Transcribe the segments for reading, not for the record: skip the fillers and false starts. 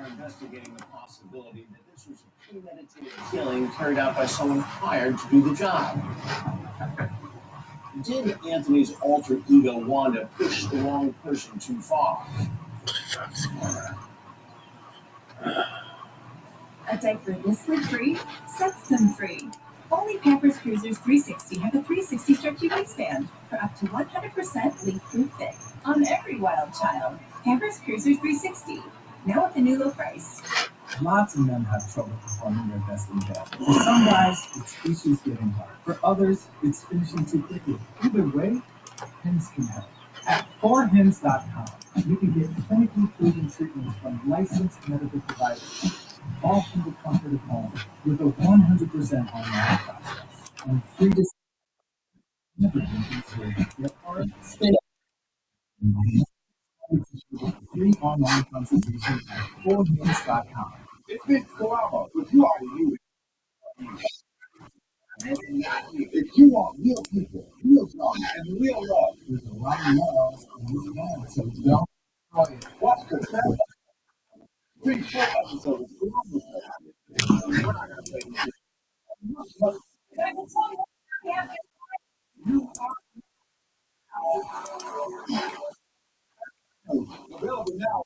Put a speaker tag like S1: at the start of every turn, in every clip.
S1: are investigating the possibility that this was a premeditated killing carried out by someone hired to do the job. Did Anthony's alter ego Wanda push the wrong person too far?
S2: A diaper this leak-free sets them free. Only Pampers Cruisers 360 have a 360 stretchy waistband for up to 100% leak-proof fit on every wild child. Pampers Cruisers 360, now at the new low price.
S3: Lots of men have trouble performing their best in bed. For some guys, it's issues getting hard. For others, it's finishing too quickly. Either way, Hims can help. At 4hims.com, you can get clinically proven treatments from licensed medical providers, all from the comfort of home, with a 100% online process and free to never been considered. Get hard, stay free online consultation at 4hims.com.
S4: It's Big Colabo, but you already knew it. If you want real people, real talk, and real love,
S3: There's a lot of love in this man, so don't destroy it.
S4: watch the channel. 3 full episodes. We're not gonna play this. You are available now.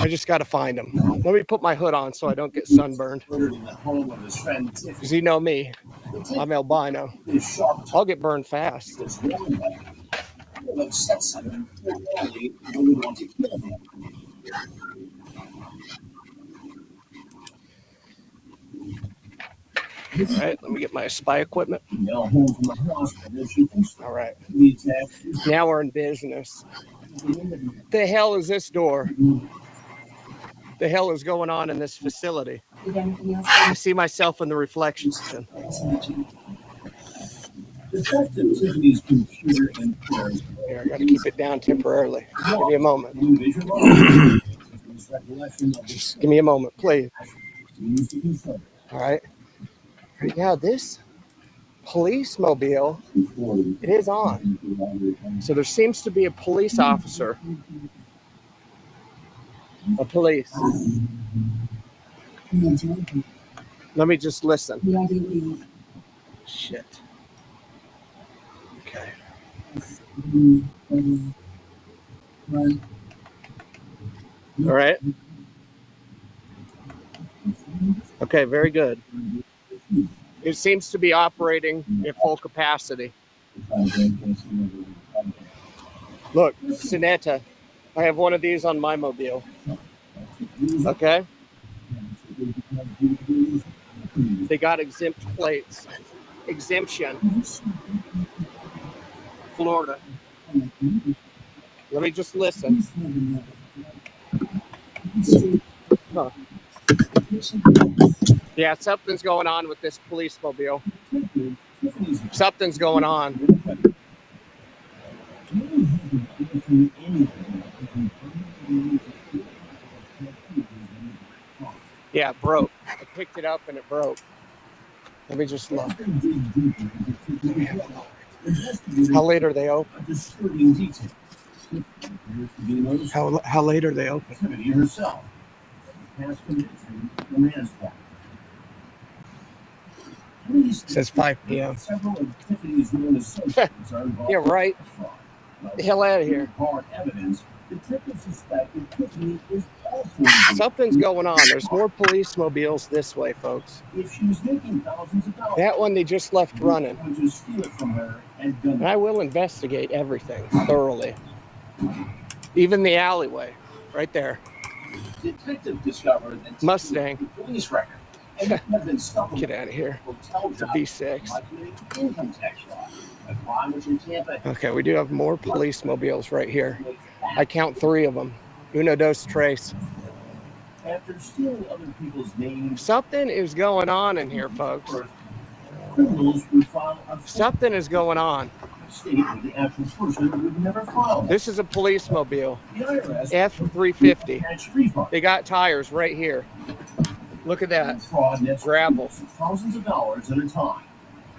S5: I just got to find him. Let me put my hood on so I don't get sunburned.
S1: Murdered in the home of his friend Tiffany.
S5: Because you know me, I'm albino.
S1: His sharp
S5: I'll get burned fast.
S1: this woman would have upset someone who only would want to kill him.
S5: All right, let me get my spy equipment.
S1: Now home from the hospital, she thinks
S5: All right,
S1: the attack
S5: now we're in business. The hell is this door? The hell is going on in this facility?
S2: Did anything else?
S5: I see myself in the reflections.
S1: Detective Tiffany's computer and prayers.
S5: Here, I got to keep it down temporarily. Give me a moment.
S1: New visual his recollection of the
S5: Just give me a moment, please.
S1: used to consider
S5: All right. Right now, this police mobile,
S1: before
S5: it is on. So there seems to be a police officer. A police. Let me just listen. Shit. Okay. All right. Okay, very good. It seems to be operating at full capacity. Look, Sinetta, I have one of these on my mobile. Okay? They got exempt plates. Exemption. Florida. Let me just listen. Huh. Yeah, something's going on with this police mobile. Something's going on. Yeah, it broke. I picked it up and it broke. Let me just look. How late are they open? How late are they open?
S1: Tiffany herself has committed the manslaughter.
S5: It says 5 p.m.
S1: Several of Tiffany's known associates are involved.
S5: Yeah, right.
S1: in the fraud.
S5: Get the hell out of here.
S1: Hard evidence. Detectives suspect that Tiffany is also
S5: Something's going on. There's more police mobiles this way, folks.
S1: if she was making thousands of dollars.
S5: That one they just left running.
S1: Going to steal it from her and gun
S5: And I will investigate everything thoroughly. Even the alleyway, right there.
S1: Detective discovered that
S5: Mustang.
S1: the police record and had been stopped
S5: Get out of here.
S1: hotel
S5: It's a
S1: job
S5: V6.
S1: by committing income tax fraud. A crime which in Tampa
S5: Okay, we do have more police mobiles right here. I count 3 of them. Uno, dos, tres.
S1: after stealing other people's names.
S5: Something is going on in here, folks.
S1: Criminals would file a
S5: Something is going on.
S1: state where the actual person would never file.
S5: This is a police mobile.
S1: The IRS
S5: F350.
S1: tax refund.
S5: They got tires right here. Look at that.
S1: Fraud nets
S5: Gravel.
S1: thousands of dollars at a time.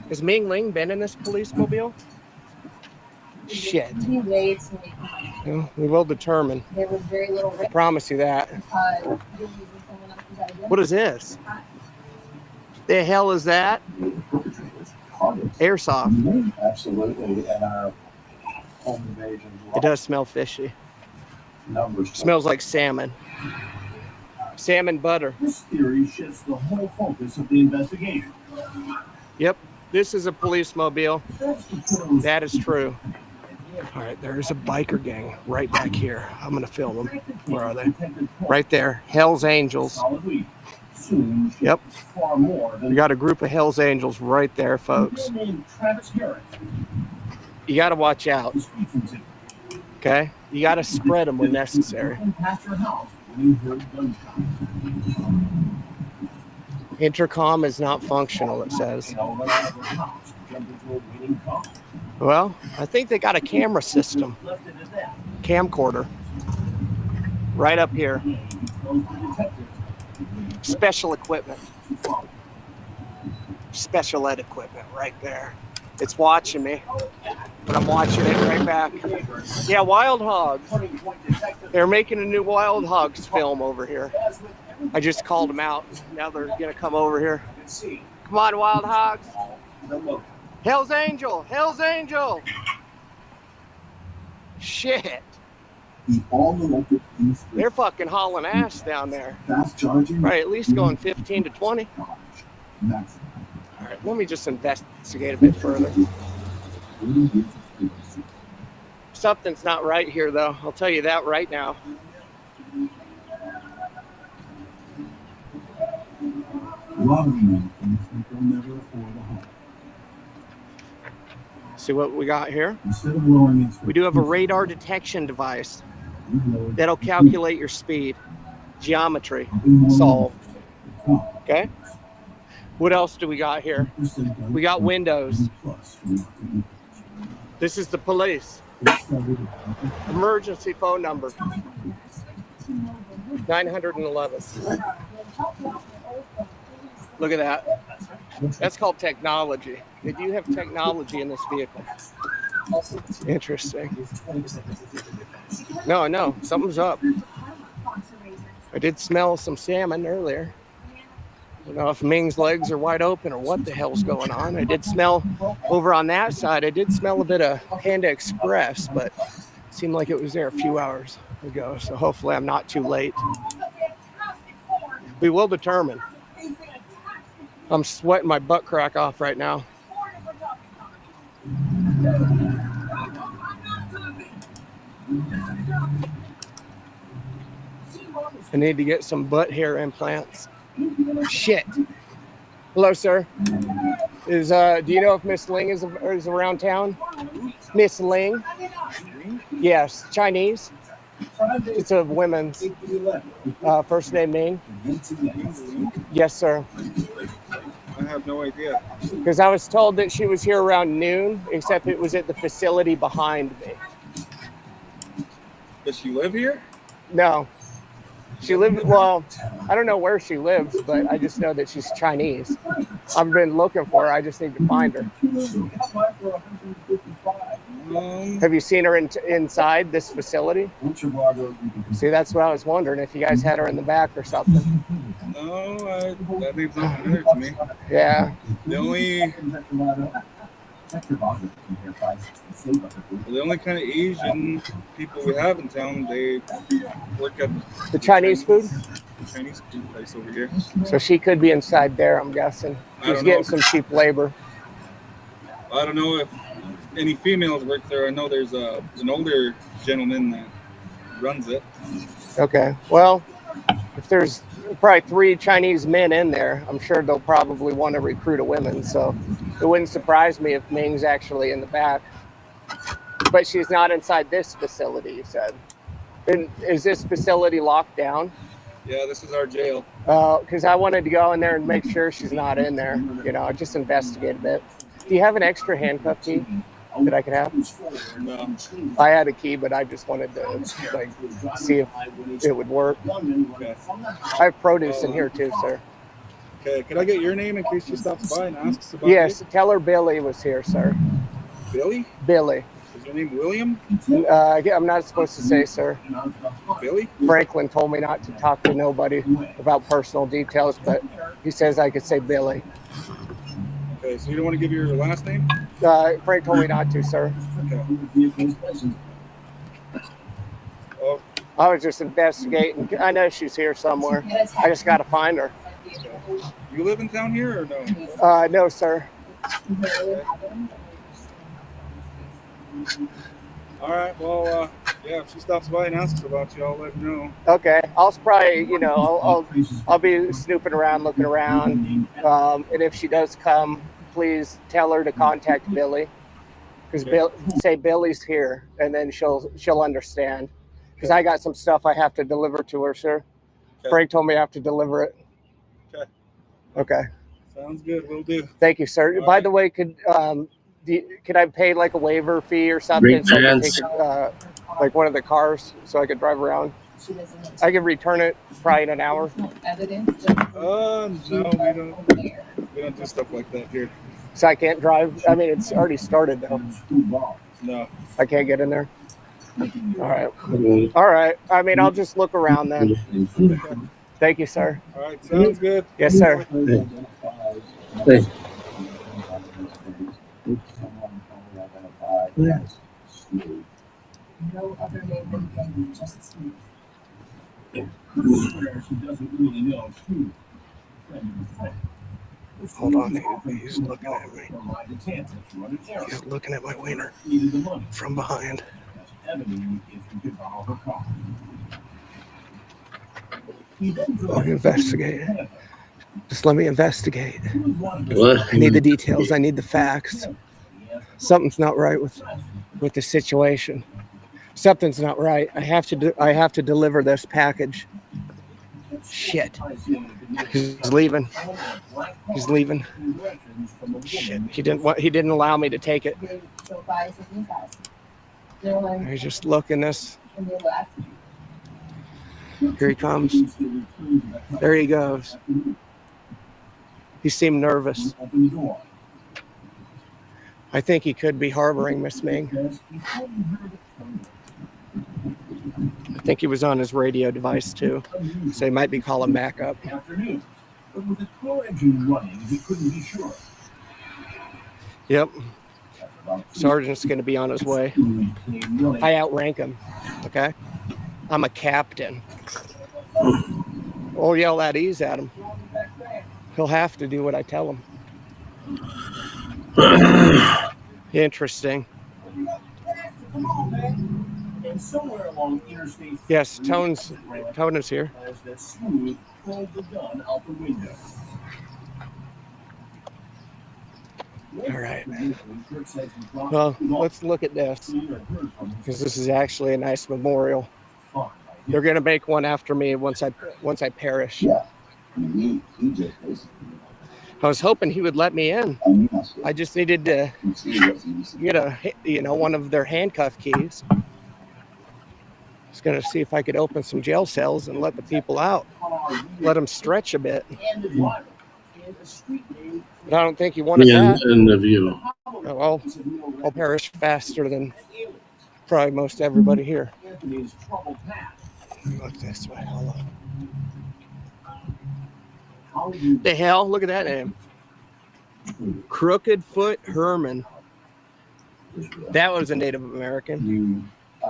S5: Has Ming Ling been in this police mobile? Shit.
S6: He waited to make money.
S5: Well, we will determine.
S6: There was very little
S5: I
S6: risk
S5: promise you that.
S6: because you're using someone else's identity.
S5: What is this? The hell is that? Airsoft.
S4: Absolutely. And our home invasion
S5: It does smell fishy.
S4: numbers.
S5: Smells like salmon. Salmon butter.
S1: This theory shifts the whole focus of the investigation.
S5: Yep. This is a police mobile.
S1: That's to put on
S5: That is true. All right, there's a biker gang right back here. I'm going to film them. Where are they? Right there. Hell's Angels.
S1: solid weed. Soon,
S5: Yep.
S1: far more than
S5: We got a group of Hell's Angels right there, folks.
S1: a man named Travis Garrett.
S5: You got to watch out,
S1: who speaks into
S5: okay? You got to spread them when necessary.
S1: Past your house when you heard gunshots.
S5: Intercom is not functional, it says.
S1: You know, run out of her house, jump into a waiting car.
S5: Well, I think they got a camera system,
S1: Left it at that.
S5: camcorder, right up here.
S1: He tells the detectives
S5: Special equipment,
S1: to follow.
S5: special ed equipment right there. It's watching me, but I'm watching it right back. Yeah, Wild Hogs.
S1: Turning point detective
S5: They're making a new Wild Hogs film over here.
S1: as with every
S5: I just called them out. Now they're gonna come over here.
S1: can see
S5: Come on, Wild Hogs.
S1: all the motive.
S5: Hell's Angel, Hell's Angel. Shit,
S4: The all-electric East
S5: they're fucking hauling ass down there.
S4: fast charging.
S5: Right, at least going 15 to 20.
S4: Maximum.
S5: All right, let me just investigate a bit further.
S4: 30 years of frequency.
S5: Something's not right here, though. I'll tell you that right now.
S4: Lottery men think they'll never afford a home.
S5: See what we got here?
S4: Instead of lowering its
S5: We do have a radar detection device
S4: we've lowered
S5: that'll calculate your speed, geometry,
S4: something more than
S5: solve.
S4: top.
S5: Okay? What else do we got here?
S4: 10%
S5: We got windows.
S4: plus for marketing.
S5: This is the police.
S4: It started at
S5: Emergency phone number 911. Look at that. That's called technology. They do have technology in this vehicle. Interesting. No, something's up. I did smell some salmon earlier. I don't know if Ming's legs are wide open or what the hell's going on. I did smell over on that side. I did smell a bit of Panda Express, but it seemed like it was there a few hours ago. So hopefully I'm not too late. We will determine. I'm sweating my butt crack off right now. I need to get some butt hair implants. Shit. Hello, sir. Do you know if Miss Ling is around town? Miss Ling? Yes, Chinese. It's a women's first name Ming. Yes, sir.
S7: I have no idea.
S5: Because I was told that she was here around noon, except it was at the facility behind me.
S7: Does she live here?
S5: No. She lived, well, I don't know where she lives, but I just know that she's Chinese. I've been looking for her. I just need to find her. Have you seen her inside this facility? See, that's what I was wondering, if you guys had her in the back or something.
S7: No, that name's not familiar to me.
S5: Yeah.
S7: The only kind of Asian people we have in town, they work at
S5: The Chinese food?
S7: the Chinese food place over here.
S5: So she could be inside there, I'm guessing.
S7: I
S5: She's
S7: don't
S5: getting
S7: know.
S5: some cheap labor.
S7: I don't know if any females work there. I know there's an older gentleman that runs it.
S5: Okay. Well, if there's probably 3 Chinese men in there, I'm sure they'll probably want to recruit a woman. So it wouldn't surprise me if Ming's actually in the back. But she's not inside this facility, you said. And is this facility locked down?
S7: Yeah, this is our jail.
S5: Because I wanted to go in there and make sure she's not in there. You know, just investigate a bit. Do you have an extra handcuff key that I could have?
S7: No.
S5: I had a key, but I just wanted to see if it would work.
S7: Okay.
S5: I have produce in here too, sir.
S7: Okay, could I get your name in case she stops by and asks about
S5: Yes, tell her Billy was here, sir.
S7: you? Billy?
S5: Billy.
S7: Is Is your name William?
S5: I'm not supposed to say, sir.
S7: Billy?
S5: Franklin told me not to talk to nobody about personal details, but he says I could say Billy.
S7: Okay, so you don't want to give your last name?
S5: Frank told me not to, sir.
S7: Oh,
S5: I was just investigating. I know she's here somewhere. I just got to find her.
S7: you live in town here or no?
S5: No, sir.
S7: All right, well, yeah, if she stops by and asks about you, I'll let you know.
S5: Okay, I'll probably, I'll be snooping around, looking around, and if she does come, please tell her to contact Billy, because say Billy's here, and then she'll understand. Because I got some stuff I have to deliver to her, sir.
S7: Okay.
S5: Frank told me I have to deliver it.
S7: Okay.
S5: Okay.
S7: Sounds good. We'll do.
S5: Thank you, sir.
S7: All
S5: By
S7: right.
S5: the way, could I pay like a waiver fee or something so I could take like one of the cars so I could drive around? I could return it probably in an hour.
S7: No, we don't do stuff like that here.
S5: So I can't drive. I mean, it's already started though.
S7: No.
S5: I can't get in there. All right. All right. I mean, I'll just look around then. Thank you, sir.
S7: All right, sounds good.
S5: Yes, sir.
S8: Hey.
S2: No other name than Gang, just Smooth.
S4: She doesn't really know who.
S5: Hold on. He's looking at me.
S4: He's
S5: He's looking at my wiener
S4: needed the money.
S5: from behind.
S4: That's evident if he could borrow her car. He then drove
S5: Let me investigate. Just let me investigate.
S8: What?
S5: I need the details. I need the facts. Something's not right with the situation. Something's not right. I have to deliver this package. Shit. He's leaving. He's leaving. Shit. He didn't allow me to take it. He's just looking this. Here he comes. There he goes. He seemed nervous. I think he could be harboring Miss Ming. I think he was on his radio device too, so he might be calling back up.
S4: Afternoon. But with the car engine running, he couldn't be sure.
S5: Yep, Sergeant's going to be on his way. I outrank him. Okay, I'm a captain. I'll yell at ease at him. He'll have to do what I tell him. Interesting.
S4: And somewhere along Interstate
S5: Yes, Tone is here.
S4: that Smooth pulled the gun out the window.
S5: All right. Well, let's look at this, because this is actually a nice memorial. They're gonna make one after me once I perish.
S8: Yeah.
S5: I was hoping he would let me in. I just needed to get one of their handcuff keys. I was gonna see if I could open some jail cells and let the people out, let them stretch a bit. But I don't think he wanted that.
S8: And the view.
S5: Oh, well, I'll perish faster than probably most everybody here. Look this way. Hold on. The hell? Look at that name. Crooked Foot Herman. That was a Native American.
S3: You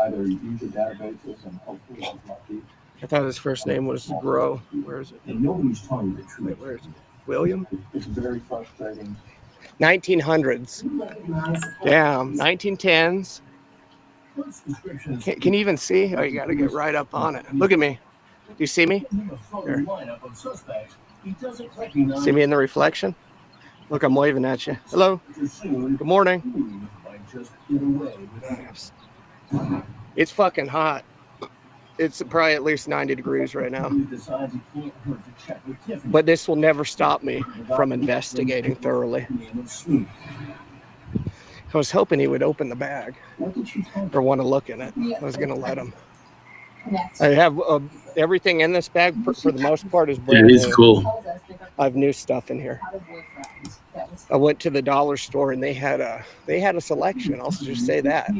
S3: either use your databases and hopefully it's lucky.
S5: I thought his first name was Grow. Where is it?
S3: And nobody's telling you the
S5: Wait,
S3: truth.
S5: where is it? William?
S3: It's very frustrating.
S5: 1900s. Damn, 1910s. Can you even see? Oh, you got to get right up on it. Look at me. Do you see me? Here. See me in the reflection? Look, I'm waving at you. Hello. Good morning. It's fucking hot. It's probably at least 90 degrees right now. But this will never stop me from investigating thoroughly. I was hoping he would open the bag or want to look in it. I was going to let him. I have everything in this bag for the most part is
S8: Yeah,
S5: brand
S8: he's
S5: new.
S8: cool.
S5: I have new stuff in here. I went to the dollar store and they had a selection. I'll just say that.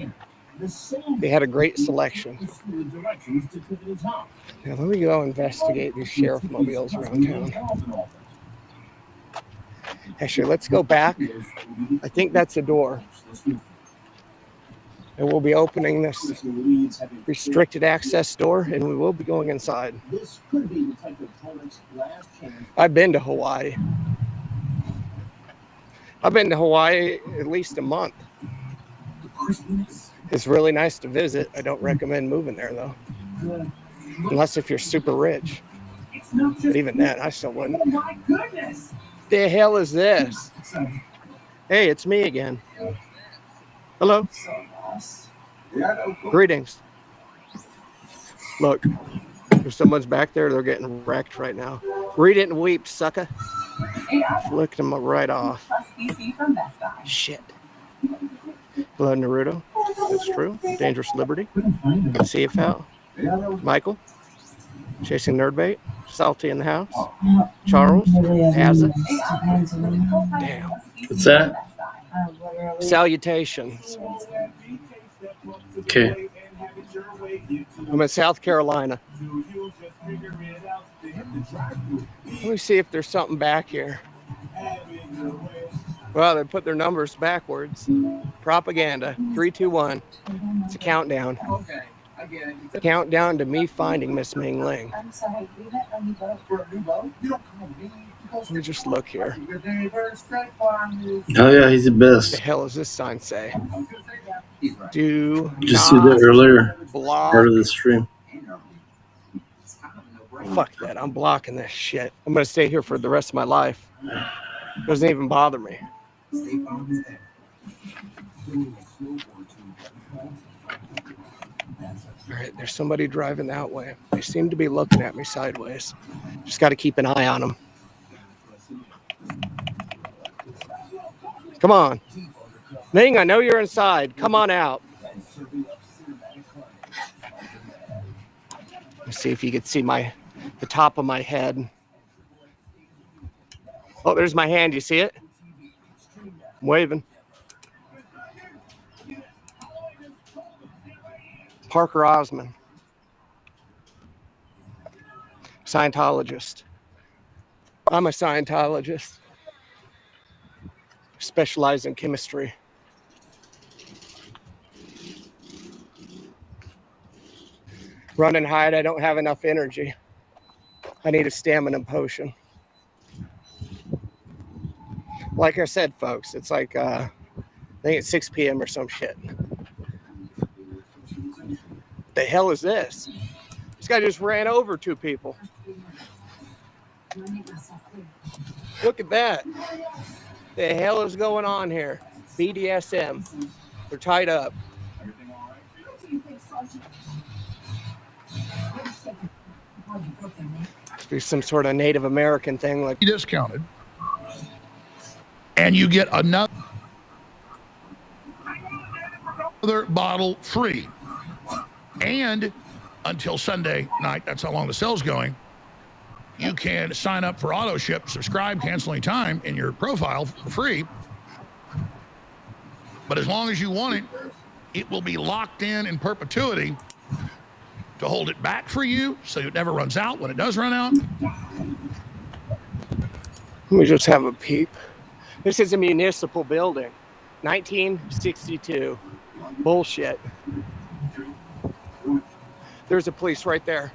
S1: The same
S5: They had a great selection.
S1: is the directions to Tiffany Top.
S5: Now let me go investigate these sheriff mobiles around town. Actually, let's go back. I think that's a door. And we'll be opening this restricted access door, and we will be going inside.
S1: This could be Detective Torrance' last chance.
S5: I've been to Hawaii. I've been to Hawaii at least a month. It's really nice to visit. I don't recommend moving there, though. Unless if you're super rich. But even then, I still wouldn't.
S3: Oh my goodness!
S5: The hell is this? Hey, it's me again. Hello. Greetings. Look, if someone's back there, they're getting wrecked right now. Read it and weep, sucker. Flicked them right off.
S2: Plus PC from Best Buy.
S5: Shit. Hello, Naruto. That's true. Dangerous Liberty.
S3: Couldn't find him.
S5: See if out. Michael. Chasing Nerdbait. Salty in the house. Charles. Has it. Damn.
S8: What's that?
S5: Salutations.
S8: Okay.
S5: I'm in South Carolina. Let me see if there's something back here. Well, they put their numbers backwards. Propaganda. 3, 2, 1. It's a countdown.
S3: Okay, I get it.
S5: A countdown to me finding Miss Ming Ling.
S2: I'm sorry, we met on the boat.
S3: For a new boat? You don't call me.
S5: Let me just look here.
S3: Your neighbor, straight farm is.
S8: Oh yeah, he's the
S5: What the
S8: best.
S5: hell does this sign say?
S3: He's right.
S5: Do
S8: Just see that
S5: not
S8: earlier,
S5: block.
S8: part of the stream.
S5: Fuck that. I'm blocking this shit. I'm going to stay here for the rest of my life. Doesn't even bother me. All right, there's somebody driving that way. They seem to be looking at me sideways. Just got to keep an eye on them. Come on. Ming, I know you're inside. Come on out. Let's see if you can see the top of my head. Oh, there's my hand. You see it? I'm waving. Parker Osmond. Scientologist. I'm a Scientologist. Specialize in chemistry. Run and hide. I don't have enough energy. I need a stamina potion. Like I said, folks, it's like, I think it's 6 p.m. or some shit. The hell is this? This guy just ran over 2 people. Look at that. The hell is going on here? BDSM. They're tied up. Must be some sort of Native American thing, like
S9: discounted, and you get another bottle free. And until Sunday night, that's how long the sale's going, you can sign up for auto ship, subscribe, cancel any time in your profile for free. But as long as you want it, it will be locked in perpetuity to hold it back for you so it never runs out. When it does run out,
S5: let me just have a peep. This is a municipal building. 1962. Bullshit. There's a police right there.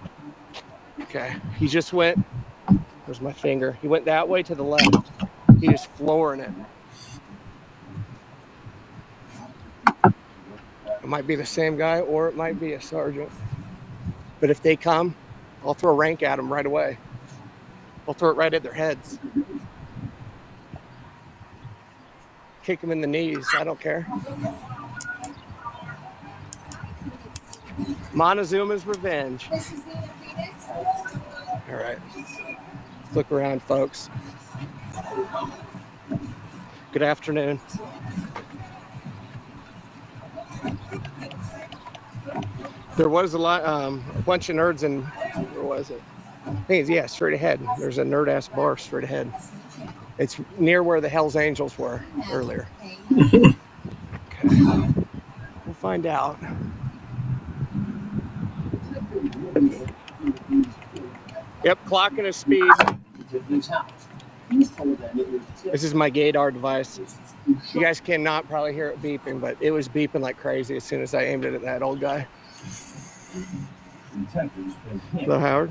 S5: Okay. He just went. There's my finger. He went that way to the left. He is flooring it. It might be the same guy or it might be a sergeant. But if they come, I'll throw rank at them right away. I'll throw it right at their heads. Kick them in the knees. I don't care. Montezuma's revenge. All right. Let's look around, folks. Good afternoon. There was a bunch of nerds in, where was it? I think it's, yeah, straight ahead. There's a nerd-ass bar straight ahead. It's near where the Hells Angels were earlier. Okay. We'll find out. Yep, clocking his speed.
S1: Tiffany's house. He's told them it was
S5: This is my gaydar device. You guys cannot probably hear it beeping, but it was beeping like crazy as soon as I aimed it at that old guy. Hello, Howard.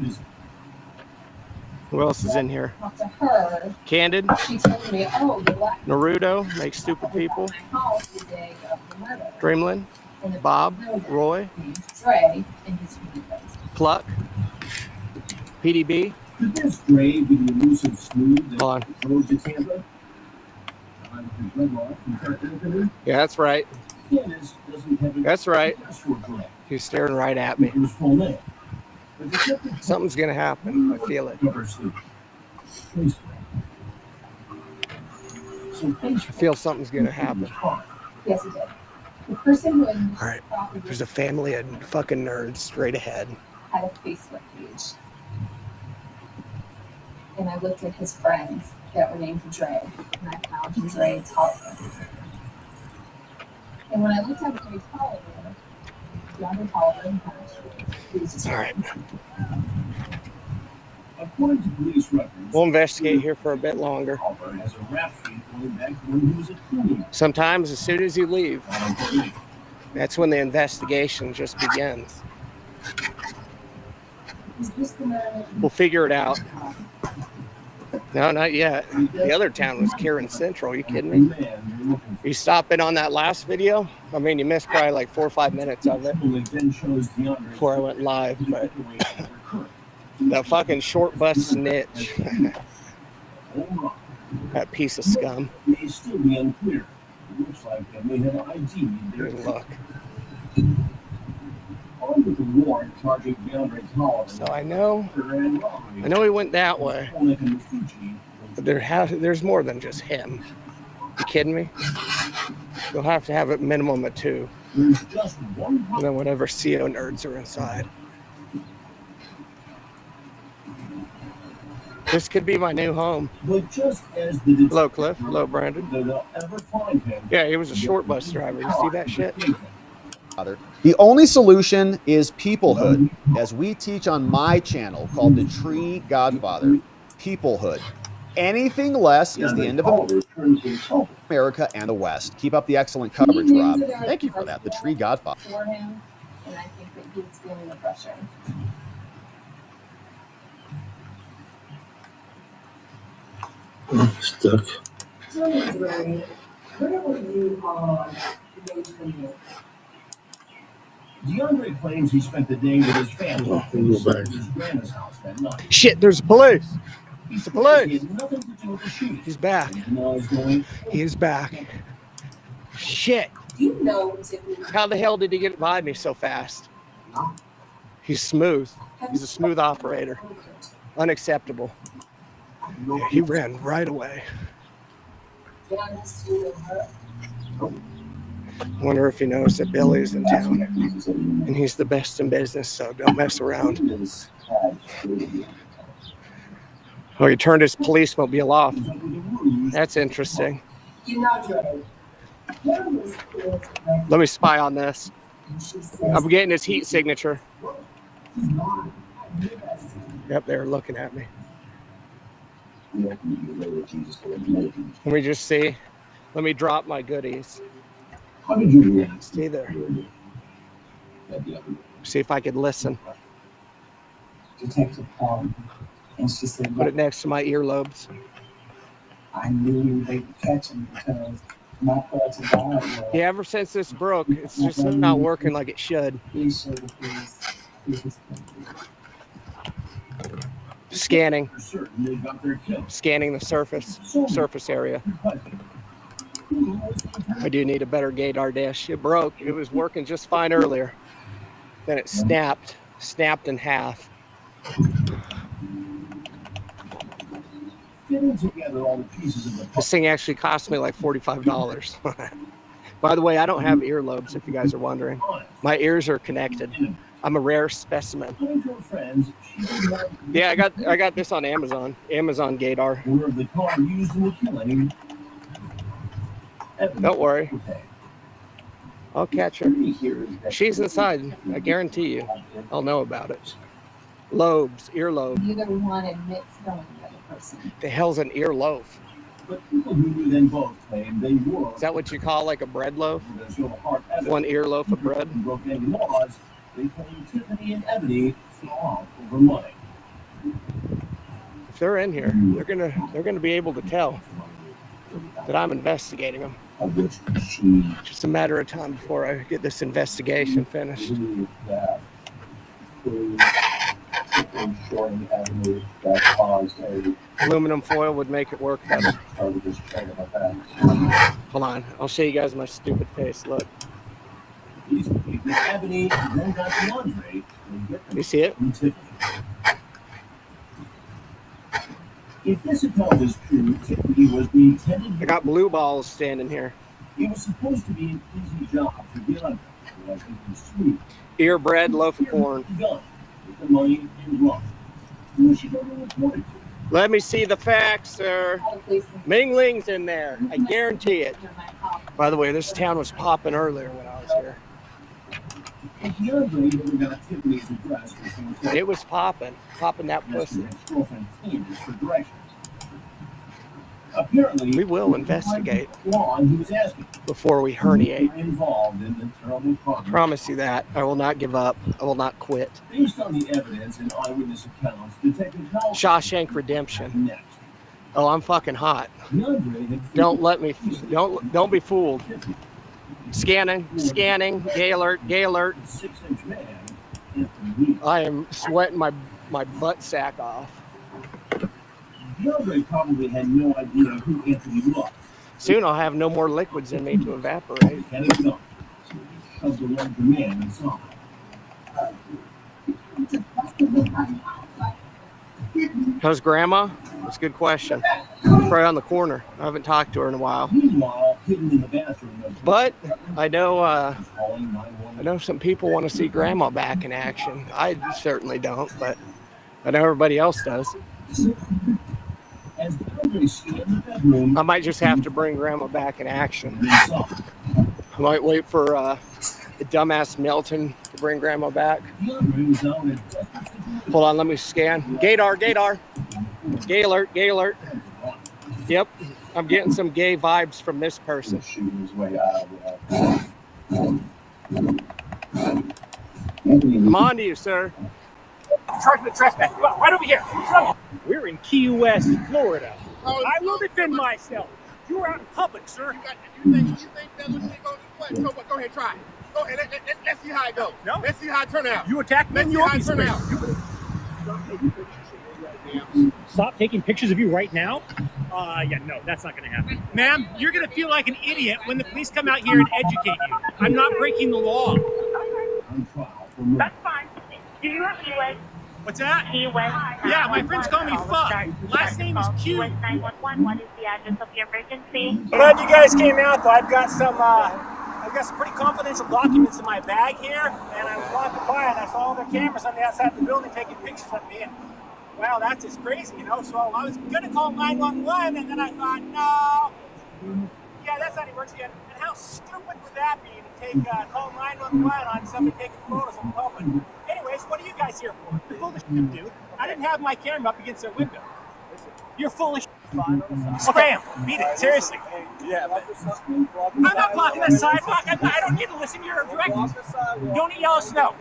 S5: Who else is in here?
S6: Talked to her.
S5: Candid,
S6: She told me, oh, the black
S5: Naruto, Make Stupid People,
S6: my house the day of the murder.
S5: Dreamland,
S6: And the
S5: Bob, Roy,
S6: Dre and his videos.
S5: Pluck, PDB.
S4: Could this Dre be the elusive smooth that
S5: Hold on.
S4: drove to Tampa?
S5: Yeah, that's right.
S4: Candace doesn't have a
S5: That's right.
S4: address for Dre.
S5: He's staring right at me.
S4: It was full name. But the detective
S5: Something's gonna happen. I feel it.
S4: cover sleep. Facebook. So
S5: I
S4: Facebook
S5: feel something's gonna happen.
S6: Yes, he did. The person who owned
S5: All right.
S6: the property
S5: There's a family of fucking nerds straight ahead.
S6: had a Facebook page. And I looked at his friends that were named Dre, and I found Dre Tolliver. And when I looked up Dre Tolliver, DeAndre Tolliver, he was just
S5: All right.
S4: According to police records,
S5: We'll investigate here for a bit longer.
S4: Tolliver has a rap sheet going back to when he was a teenager.
S5: Sometimes, as soon as you leave, that's when the investigation just begins.
S6: Is this the man?
S5: We'll figure it out. No, not yet. The other town was Karen Central. Are you kidding me? You stopped in on that last video? I mean, you missed probably like 4 or 5 minutes of it before I went live, but that fucking short bus snitch. That piece of scum.
S4: May still be unclear. It looks like they may have ID'd their
S5: Good luck.
S4: on with the warrant charging DeAndre Tolliver
S5: So I know
S4: and robbery.
S5: he went that way,
S4: Oleg and Fuji
S5: but there's more than just him. You kidding me? You'll have to have a minimum of 2,
S4: There's just one
S5: and then whatever CO nerds are inside. This could be my new home.
S4: but just as the
S5: Hello, Cliff. Hello, Brandon.
S4: they'll ever find him.
S5: Yeah, he was a short bus driver. You see that shit?
S10: The only solution is peoplehood, as we teach on my channel called The Tree Godfather. Peoplehood. Anything less is the end of America and the West. Keep up the excellent coverage, Rob. Thank you for that. The Tree Godfather.
S6: For him, and I think that he's feeling the pressure.
S8: Stuck.
S6: Tell me, Dre, where were you on May 28th?
S4: DeAndre claims he spent the day with his family
S8: Oh, we'll go back.
S4: at his grandma's house that night.
S5: Shit, there's police.
S4: He
S5: It's the
S4: says
S5: police.
S4: he had nothing to do with the shooting.
S5: He's back.
S4: He denies going
S5: He is back. Shit.
S6: You know, Tiffany.
S5: How the hell did he get by me so fast? He's smooth. He's a smooth operator. Unacceptable. Yeah, he ran right away.
S6: Did I miss you and her?
S5: Wonder if he knows that Billy's in town. And he's the best in business, so don't mess around. Oh, he turned his police mobile off. That's interesting.
S6: You know, Dre. Where was Chris?
S5: Let me spy on this.
S6: She says,
S5: I'm getting his heat signature. Yep, they're looking at me. Let me just see. Let me drop my goodies.
S4: How did you react?
S5: Stay there. See if I could listen.
S3: Detective Paul, and she said,
S5: Put it next to my earlobes.
S3: I knew they would catch him because my thoughts about it were,
S5: Yeah, ever since this broke, it's just not working like it should.
S3: he showed his
S5: Scanning.
S4: For certain they got their kill.
S5: Scanning the surface area. I do need a better gaydar dish. It broke. It was working just fine earlier. Then it snapped in half.
S4: Fitting together all the pieces of the puzzle.
S5: This thing actually cost me like $45. By the way, I don't have earlobes, if you guys are wondering. My ears are connected. I'm a rare specimen.
S4: According to her friends, she did not
S5: Yeah, I got this on Amazon. Amazon gaydar.
S4: order of the car used in the killing.
S5: Don't worry. I'll catch her.
S4: Theory here is that
S5: She's inside. I guarantee you. I'll know about it. Lobes, earlobe.
S6: Neither one admits knowing the other person.
S5: The hell's an earloaf?
S4: But people who knew them both claim they were.
S5: Is that what you call like a bread loaf?
S4: There's no hard evidence.
S5: One earloaf of bread?
S4: Broke any laws. They claim Tiffany and Ebony fell off over money.
S5: If they're in here, they're gonna be able to tell that I'm investigating them.
S4: Of which she
S5: Just a matter of time before I get this investigation finished.
S4: believed that through shorting Ebony that caused a
S5: Aluminum foil would make it work better.
S4: started this chain of events.
S5: Hold on, I'll show you guys my stupid face. Look,
S4: These believe that Ebony then got DeAndre and get them
S5: you see it?
S4: from Tiffany. If this account is true, Tiffany was the intended.
S5: I got blue balls standing here.
S4: It was supposed to be an easy job for DeAndre. I think he's sweet.
S5: Ear bread, loaf of corn.
S4: Done with the money in wrong. Who she never reported to.
S5: Let me see the facts, sir. Ming Ling's in there. I guarantee it. By the way, this town was popping earlier when I was here.
S4: And DeAndre never got Tiffany's address.
S5: It was popping that pussy.
S4: Ex-girlfriend Candace for directions. Apparently,
S5: We will investigate
S4: Juan, he was asking,
S5: before we herniate.
S4: involved in the terrible crime.
S5: Promise you that. I will not give up. I will not quit.
S4: Based on the evidence and eyewitness accounts, Detective Hal
S5: Shawshank Redemption.
S4: next.
S5: Oh, I'm fucking hot.
S4: DeAndre had
S5: Don't be fooled. Scanning, gay alert.
S4: 6-inch man, Anthony Lee.
S5: I am sweating my butt sack off.
S4: DeAndre probably had no idea who Anthony was.
S5: Soon I'll have no more liquids in me to evaporate.
S4: Had it done. Of the larger man inside.
S5: How's grandma? That's a good question. Probably on the corner. I haven't talked to her in a while.
S4: Meanwhile, hidden in the bathroom of
S5: But I know
S4: calling 911.
S5: I know some people want to see grandma back in action. I certainly don't, but I know everybody else does.
S4: As DeAndre scanned the bedroom,
S5: I might just have to bring grandma back in action.
S4: inside,
S5: I might wait for the dumbass Milton to bring grandma back.
S4: DeAndre was out at
S5: Hold on, let me scan. Gaydar. Gay alert. Yep, I'm getting some gay vibes from this person.
S4: shooting his way out of Anthony
S5: I'm on to you, sir.
S11: Charged with trespass. Right over here. We're in Key West, Florida. I will defend myself. You are out in public, sir.
S12: You think that little thing gonna do what? Go ahead, try it. Go ahead, let's see how it goes.
S11: No.
S12: Let's see how it turn out.
S11: You attacked me
S12: Let's
S11: in
S12: see
S11: your
S12: how it turn out.
S11: Stop taking pictures of you right now? Yeah, no, that's not going to happen. Ma'am, you're going to feel like an idiot when the police come out here and educate you. I'm not breaking the law.
S4: on trial for murder.
S13: That's fine. Do you have Key West?
S11: What's that?
S13: Key West.
S11: Yeah, my friends call me Fuck. Last name is Q.
S13: Key West 911. What is the address of your emergency?
S11: Glad you guys came out, though. I've got some pretty confidential documents in my bag here, and I was walking by and I saw all their cameras on the outside of the building taking pictures of me, and wow, that's just crazy, you know. So I was gonna call 911, and then I thought, no, yeah, that's not emergency. And how stupid would that be to take call 911 on somebody taking photos in public? Anyways, what are you guys here for? You're full of shit, dude. I didn't have my camera up against their window. You're full of shit. Spam. Beat it. Seriously.
S12: Yeah,
S11: I'm not blocking the sidewalk. I don't need to listen to your directions. Don't eat yellow snow.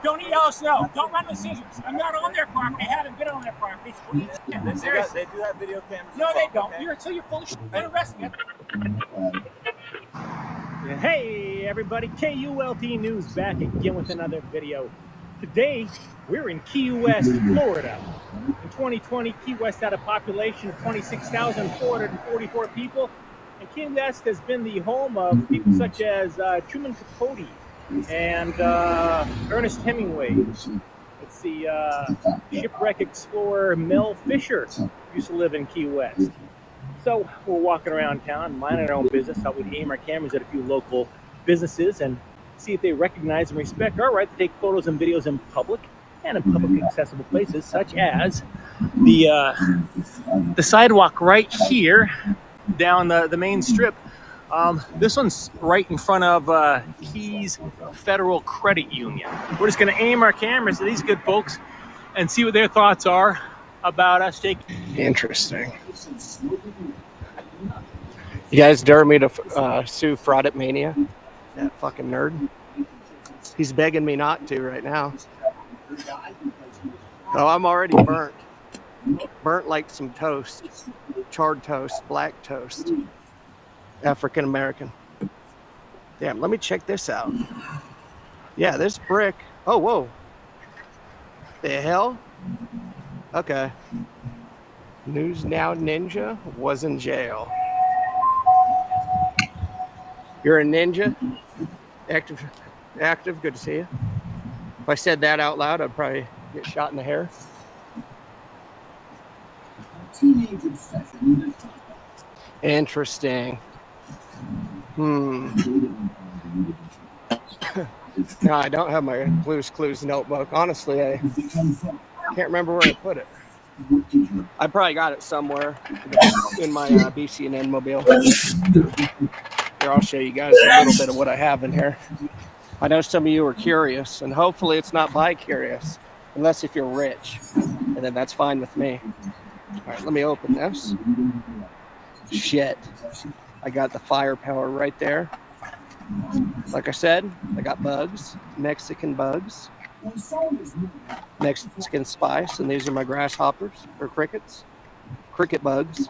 S11: Don't eat yellow snow. Don't run with scissors. I'm not on their property. I haven't been on their property. Seriously.
S12: They do have video cameras.
S11: No, they don't. You're full of shit. Don't arrest me. Hey, everybody. KULT News back again with another video. Today, we're in Key West, Florida. In 2020, Key West had a population of 26,444 people, and Key West has been the home of people such as Truman Capote and Ernest Hemingway. Let's see, shipwreck explorer Mel Fisher used to live in Key West. So we're walking around town, minding our own business. Thought we'd aim our cameras at a few local businesses and see if they recognize and respect our right to take photos and videos in public and in public accessible places, such as the sidewalk right here down the main strip This one's right in front of Keys Federal Credit Union. We're just going to aim our cameras at these good folks and see what their thoughts are about us taking.
S5: Interesting. You guys dare me to sue Fraud at Mania? That fucking nerd. He's begging me not to right now. Oh, I'm already burnt. Burnt like some toast. Charred toast, black toast. African American. Damn, let me check this out. Yeah, this brick. Oh, whoa. The hell? Okay. News Now Ninja was in jail. You're a ninja? Active, good to see you. If I said that out loud, I'd probably get shot in the hair. Interesting. No, I don't have my Blue's Clues notebook. Honestly, I can't remember where I put it. I probably got it somewhere in my BC&N mobile. Here, I'll show you guys a little bit of what I have in here. I know some of you are curious, and hopefully it's not bi-curious, unless if you're rich, and then that's fine with me. All right, let me open this. Shit. I got the firepower right there. Like I said, I got bugs, Mexican bugs, Mexican spice, and these are my grasshoppers, or crickets, cricket bugs.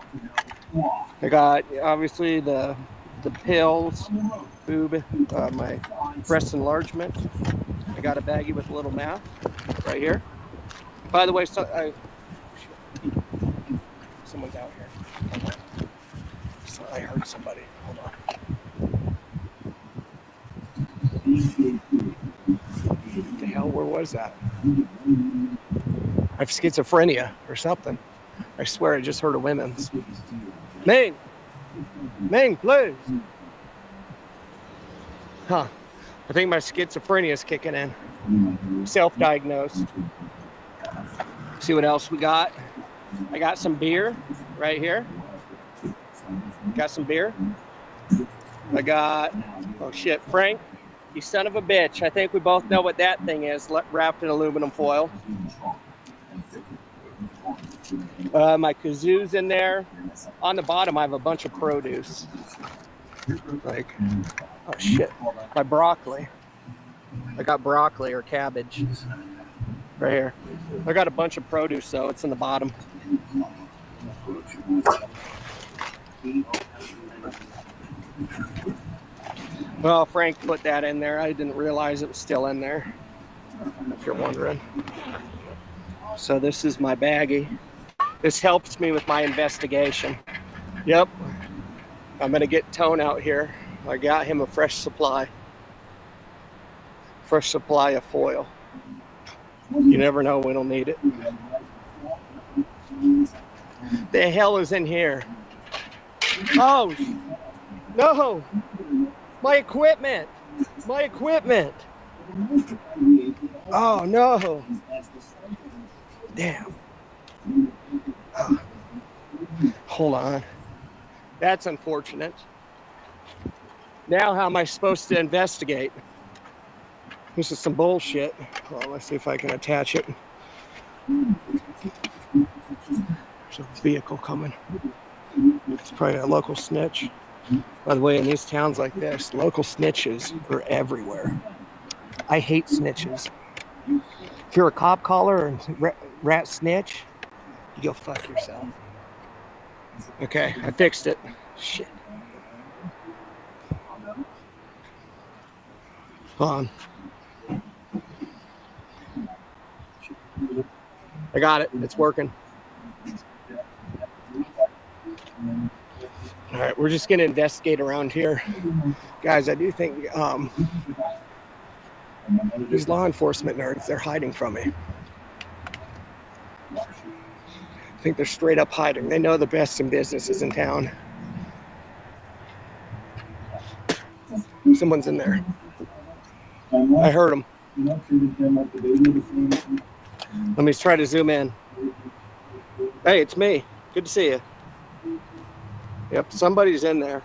S5: I got, obviously, the pills, boob, my breast enlargement. I got a baggie with a little mouth right here. By the way, someone's out here. I heard somebody. Hold on. What the hell? Where was that? I have schizophrenia or something. I swear I just heard a women's. Ming! Ming, please! Huh. I think my schizophrenia is kicking in. Self-diagnosed. See what else we got? I got some beer right here. Got some beer. I got, oh shit, Frank, you son of a bitch. I think we both know what that thing is, wrapped in aluminum foil. My kazoo's in there. On the bottom, I have a bunch of produce. Like, oh shit, my broccoli. I got broccoli or cabbage right here. I got a bunch of produce, so it's in the bottom. Well, Frank put that in there. I didn't realize it was still in there, if you're wondering. So this is my baggie. This helps me with my investigation. Yep. I'm going to get Tone out here. I got him a fresh supply. Fresh supply of foil. You never know when he'll need it. The hell is in here? Oh, no. My equipment. My equipment. Oh, no. Damn. Oh. Hold on. That's unfortunate. Now how am I supposed to investigate? This is some bullshit. Well, let's see if I can attach it. There's a vehicle coming. It's probably a local snitch. By the way, in these towns like this, local snitches are everywhere. I hate snitches. If you're a cop caller and rat snitch, you go fuck yourself. Okay, I fixed it. Shit. Hold on. I got it. It's working. All right, we're just going to investigate around here. Guys, I do think these law enforcement nerds, they're hiding from me. I think they're straight up hiding. They know the best in business is in town. Someone's in there. I heard him. Let me try to zoom in. Hey, it's me. Good to see you. Yep, somebody's in there.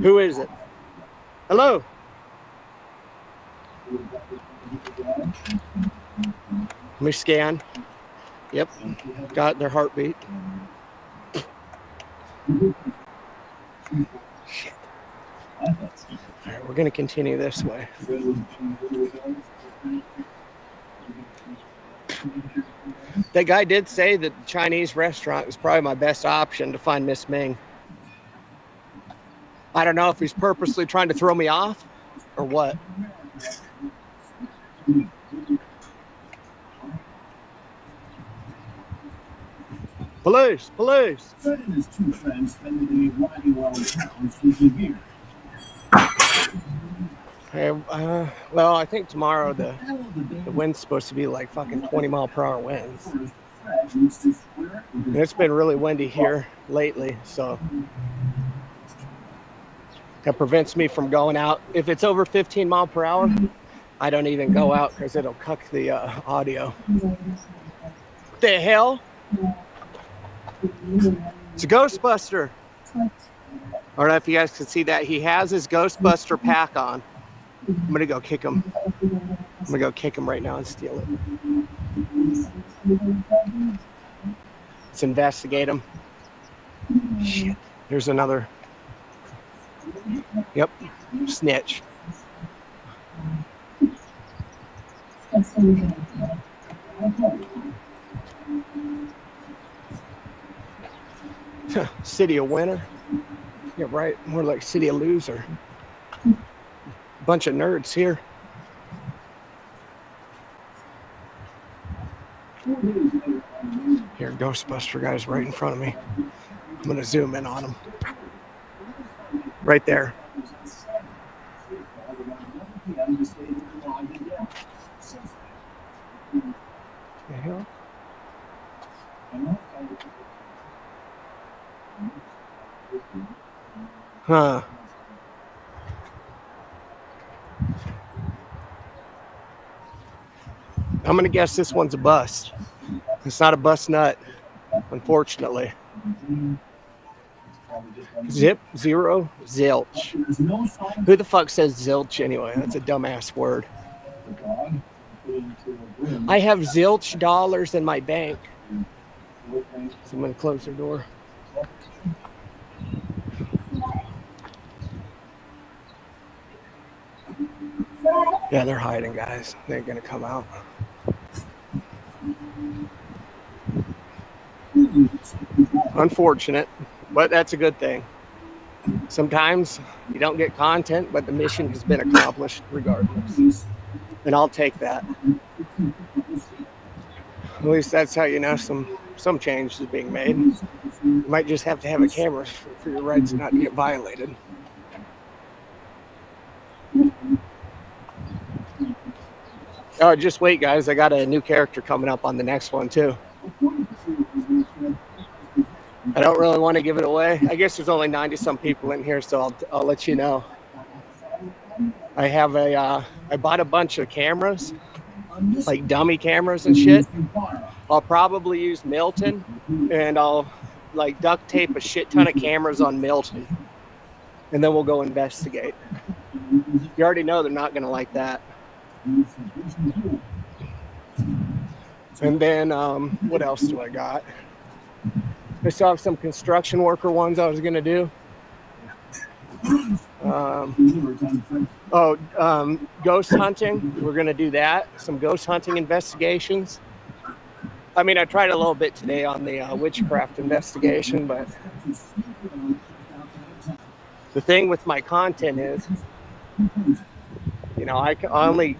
S5: Who is it? Hello? Let me scan. Yep. Got their heartbeat. Shit. All right, we're going to continue this way. That guy did say that the Chinese restaurant was probably my best option to find Miss Ming. I don't know if he's purposely trying to throw me off or what. Police! Police!
S4: Fred and his two friends spend the day riding around town speaking here.
S5: Okay, well, I think tomorrow the wind's supposed to be like fucking 20-mile-per-hour winds. And it's been really windy here lately, so that prevents me from going out. If it's over 15 miles per hour, I don't even go out because it'll cuck the audio. What the hell? It's a Ghostbuster. I don't know if you guys can see that. He has his Ghostbuster pack on. I'm gonna go kick him. I'm gonna go kick him right now and steal it. Let's investigate him. Shit. There's another. Yep. Snitch. City of winner. Yeah, right. More like city of loser. Bunch of nerds here. Here, Ghostbuster guy's right in front of me. I'm gonna zoom in on him. Right there. The hell? Huh. I'm gonna guess this one's a bust. It's not a bust nut, unfortunately. Zip, zero, zilch. Who the fuck says zilch anyway? That's a dumbass word. I have zilch dollars in my bank. So I'm gonna close the door. Yeah, they're hiding, guys. They ain't gonna come out. Unfortunate, but that's a good thing. Sometimes you don't get content, but the mission has been accomplished regardless. And I'll take that. At least that's how you know some change is being made. You might just have to have a camera for your rights not to get violated. Oh, just wait, guys. I got a new character coming up on the next one, too. I don't really want to give it away. I guess there's only 90-some people in here, so I'll let you know. I have I bought a bunch of cameras, like dummy cameras and shit. I'll probably use Milton, and I'll like duct tape a shit ton of cameras on Milton, and then we'll go investigate. You already know they're not going to like that. And then what else do I got? I still have some construction worker ones I was going to do. Ghost hunting. We're going to do that. Some ghost hunting investigations. I mean, I tried a little bit today on the witchcraft investigation, but the thing with my content is, you know, I can only,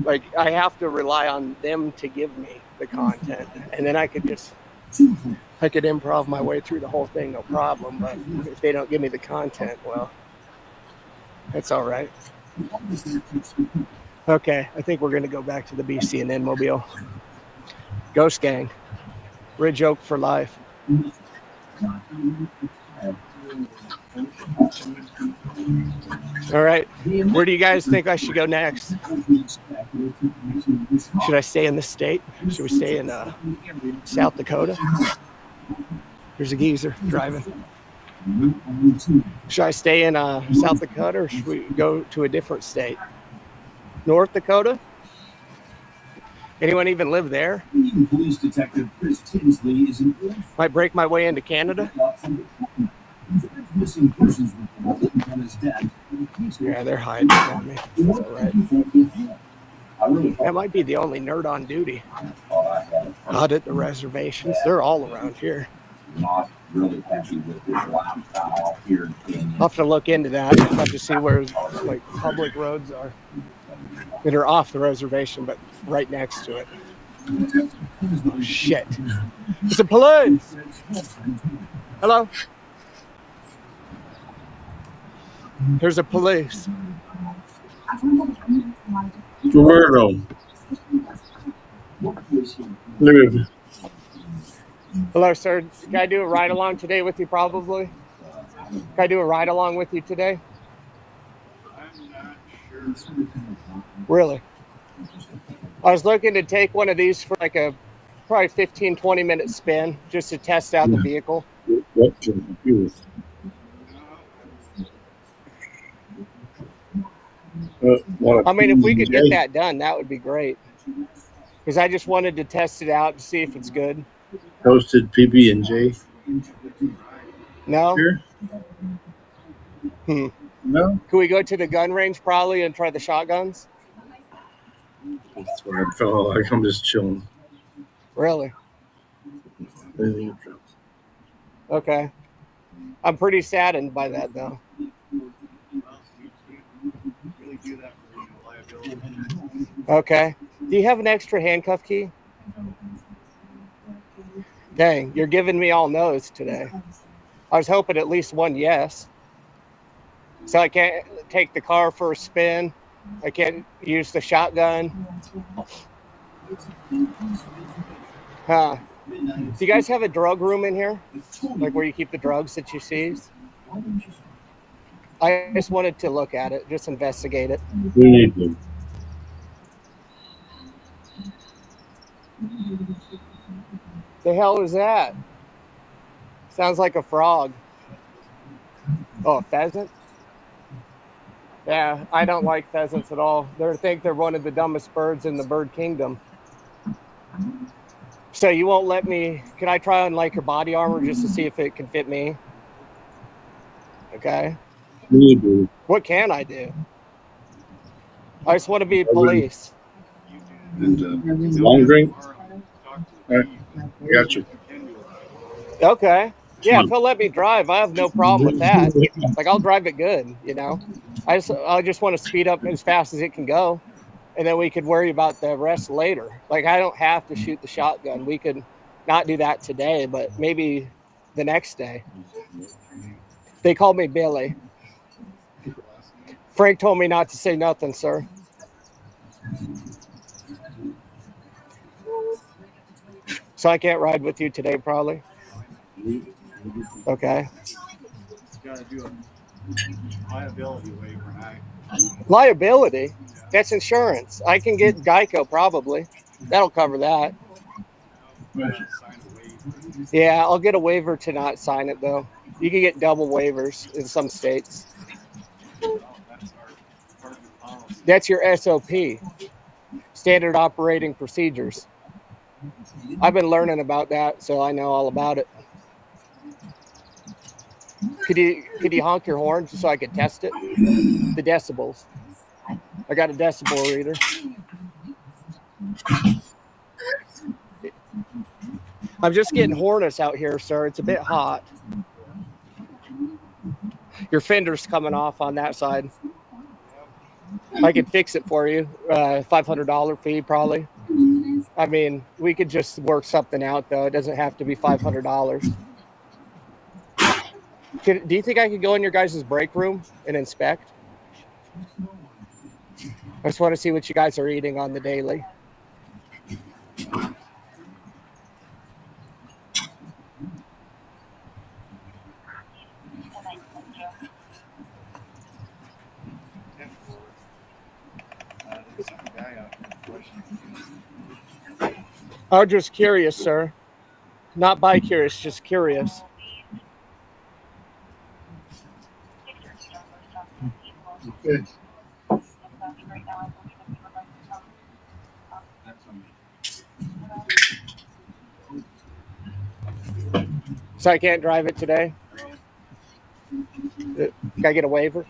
S5: like, I have to rely on them to give me the content, and then I could improv my way through the whole thing, no problem. But if they don't give me the content, well, that's all right. Okay, I think we're going to go back to the BCNN mobile. Ghost Gang. Ridge Oak for life. All right, where do you guys think I should go next? Should I stay in this state? Should we stay in South Dakota? There's a geezer driving. Should I stay in South Dakota or should we go to a different state? North Dakota? Anyone even live there?
S4: Police Detective Chris Tinsley is in
S5: Might break my way into Canada?
S4: missing persons report on his death.
S5: Yeah, they're hiding from me. That's all right. That might be the only nerd on duty. Out at the reservations. They're all around here.
S4: Not really happy with his lifestyle here in
S5: I'll have to look into that. I'll have to see where like public roads are that are off the reservation, but right next to it. Oh, shit. It's the police. Hello? There's a police.
S8: Roberto. Live.
S5: Hello, sir. Can I do a ride along today with you, probably? Can I do a ride along with you today? Really? I was looking to take one of these for like a probably 15, 20 minute spin just to test out the vehicle.
S8: What confused?
S5: I mean, if we could get that done, that would be great. Because I just wanted to test it out to see if it's good.
S8: Toasted PB&J.
S5: No?
S8: Sure. No?
S5: Can we go to the gun range probably and try the shotguns?
S8: That's what I felt like. I'm just chilling.
S5: Really? Okay. I'm pretty saddened by that, though. Okay. Do you have an extra handcuff key? Dang, you're giving me all no's today. I was hoping at least one yes. So I can't take the car for a spin. I can't use the shotgun. Huh. Do you guys have a drug room in here? Like where you keep the drugs that you seize? I just wanted to look at it, just investigate it.
S8: We need to.
S5: The hell is that? Sounds like a frog. Oh, a pheasant? Yeah, I don't like pheasants at all. They think they're one of the dumbest birds in the bird kingdom. So you won't let me, can I try on like your body armor just to see if it can fit me? Okay. What can I do? I just want to be police.
S8: And long drink? All right. I got you.
S5: Okay. Yeah, if he'll let me drive, I have no problem with that. Like, I'll drive it good, you know? I just want to speed up as fast as it can go, and then we could worry about the rest later. Like, I don't have to shoot the shotgun. We could not do that today, but maybe the next day. They call me Billy. Frank told me not to say nothing, sir. So I can't ride with you today, probably. Okay.
S14: Got to do a liability waiver.
S5: Liability? That's insurance. I can get Geico, probably. That'll cover that. Yeah, I'll get a waiver to not sign it, though. You can get double waivers in some states. That's your SOP, standard operating procedures. I've been learning about that, so I know all about it. Could you honk your horn just so I could test it? The decibels. I got a decibel reader. I'm just getting hornets out here, sir. It's a bit hot. Your fender's coming off on that side. I could fix it for you. $500 fee, probably. I mean, we could just work something out, though. It doesn't have to be $500. Do you think I could go in your guys' break room and inspect? I just want to see what you guys are eating on the daily. I'm just curious, sir. Not bi-curious, just curious.
S8: Okay.
S5: So I can't drive it today? Can I get a waiver?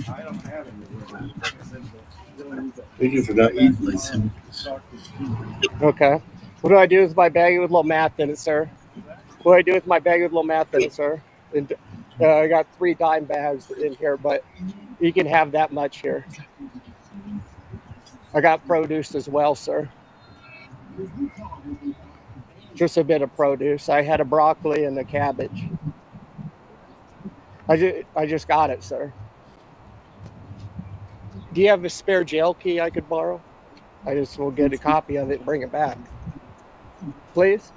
S14: I don't have any.
S8: Thank you for not eating like some.
S5: Okay. What do I do with my bag with a little math in it, sir? What do I do with my bag with a little math in it, sir? And, I got 3 dime bags in here, but you can have that much here. I got produce as well, sir. Just a bit of produce. I had a broccoli and a cabbage. I just got it, sir. Do you have a spare jail key I could borrow? I just will get a copy of it and bring it back. Please?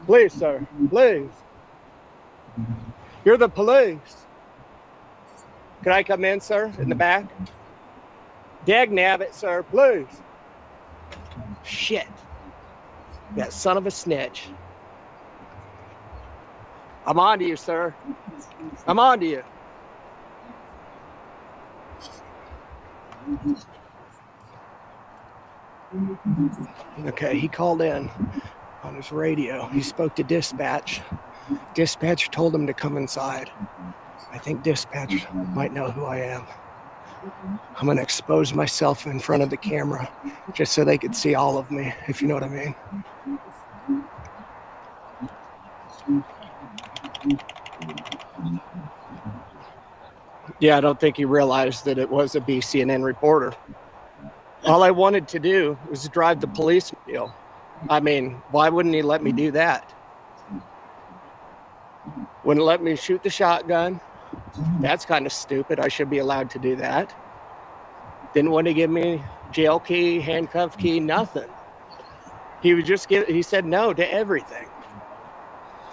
S5: Please, sir. Please. You're the police. Can I come in, sir, in the back? Dag nabbit, sir, please. Shit. That son of a snitch. I'm on to you, sir. I'm on to you. Okay, he called in on his radio. He spoke to dispatch. Dispatch told him to come inside. I think dispatch might know who I am. I'm going to expose myself in front of the camera just so they could see all of me, if you know what I mean. Yeah, I don't think he realized that it was a BCNN reporter. All I wanted to do was drive the police wheel. I mean, why wouldn't he let me do that? Wouldn't let me shoot the shotgun. That's kind of stupid. I should be allowed to do that. Didn't want to give me jail key, handcuff key, nothing. He would just he said no to everything.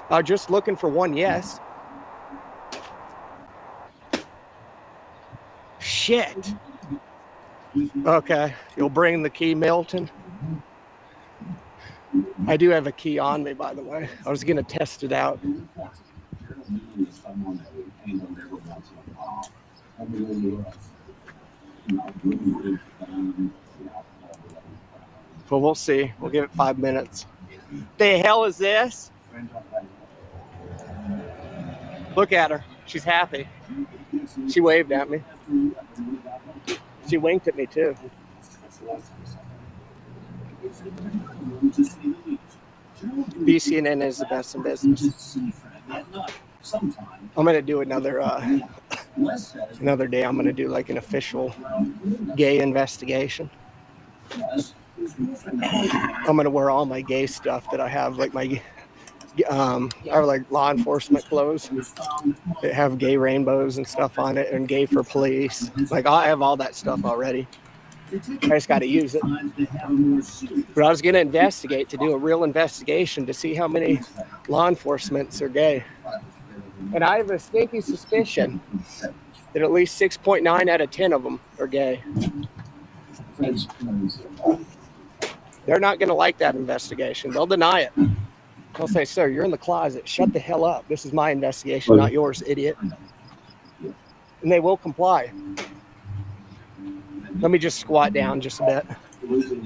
S5: I was just looking for one yes. Shit. Okay, you'll bring the key, Milton. I do have a key on me, by the way. I was going to test it out. Well, we'll see. We'll give it 5 minutes. The hell is this? Look at her. She's happy. She waved at me. She winked at me, too. BCNN is the best in business. I'm going to do another day. I'm going to do like an official gay investigation. I'm going to wear all my gay stuff that I have, like my I have like law enforcement clothes that have gay rainbows and stuff on it, and gay for police. Like, I have all that stuff already. I just got to use it. But I was going to investigate, to do a real investigation to see how many law enforcements are gay. And I have a stinky suspicion that at least 6.9 out of 10 of them are gay. They're not going to like that investigation. They'll deny it. They'll say, sir, you're in the closet. Shut the hell up. This is my investigation, not yours, idiot. And they will comply. Let me just squat down just a bit.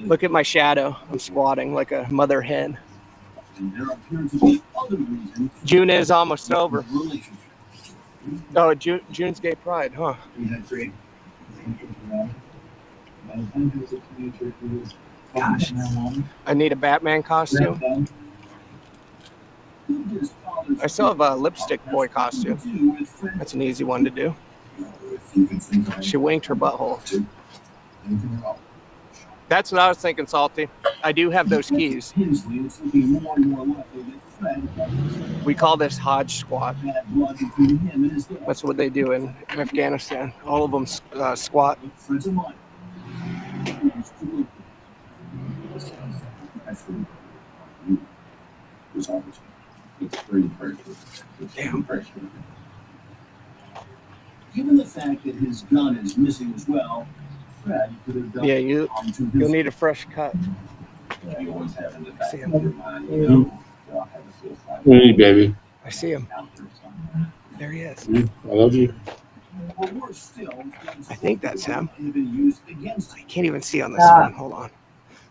S5: Look at my shadow. I'm squatting like a mother hen. June is almost over. Oh, June's Gay Pride, huh? Gosh, I need a Batman costume. I still have a lipstick boy costume. That's an easy one to do. She winked her butthole. That's what I was thinking, Salty. I do have those keys. We call this Hodge squat. That's what they do in Afghanistan. All of them squat. Damn.
S1: Given the fact that his gun is missing as well, Fred could have done.
S5: Yeah, you'll need a fresh cut. See him.
S8: Hey, baby.
S5: I see him. There he is.
S8: I love you.
S1: Or worse still,
S5: I think that's him.
S1: have been used against
S5: I can't even see on this phone. Hold on.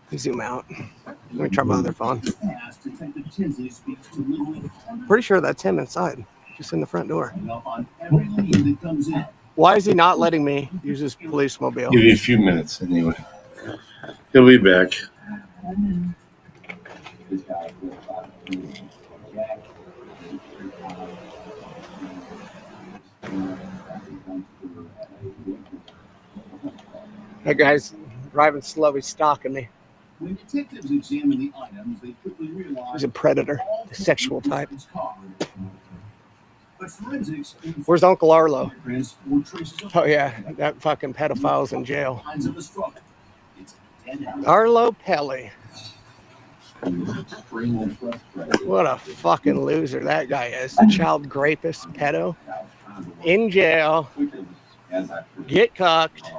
S5: Let me zoom out. Let me try my other phone.
S1: past. Detective Tinsley speaks to literally
S5: Pretty sure that's him inside, just in the front door.
S1: up on every lead that comes in.
S5: Why is he not letting me use his police mobile?
S8: Give you a few minutes anyway. He'll be back.
S5: That guy's driving slow. He's stalking me.
S1: When detectives examine the items, they quickly realize
S5: He's a predator, the sexual type.
S1: But forensics
S5: Where's Uncle Arlo?
S1: fingerprints or traces of
S5: Oh yeah, that fucking pedophile's in jail.
S1: signs of a struggle. It's dead end.
S5: Arlo Pelli. What a fucking loser that guy is. A child rapist, pedo. In jail. Get cucked.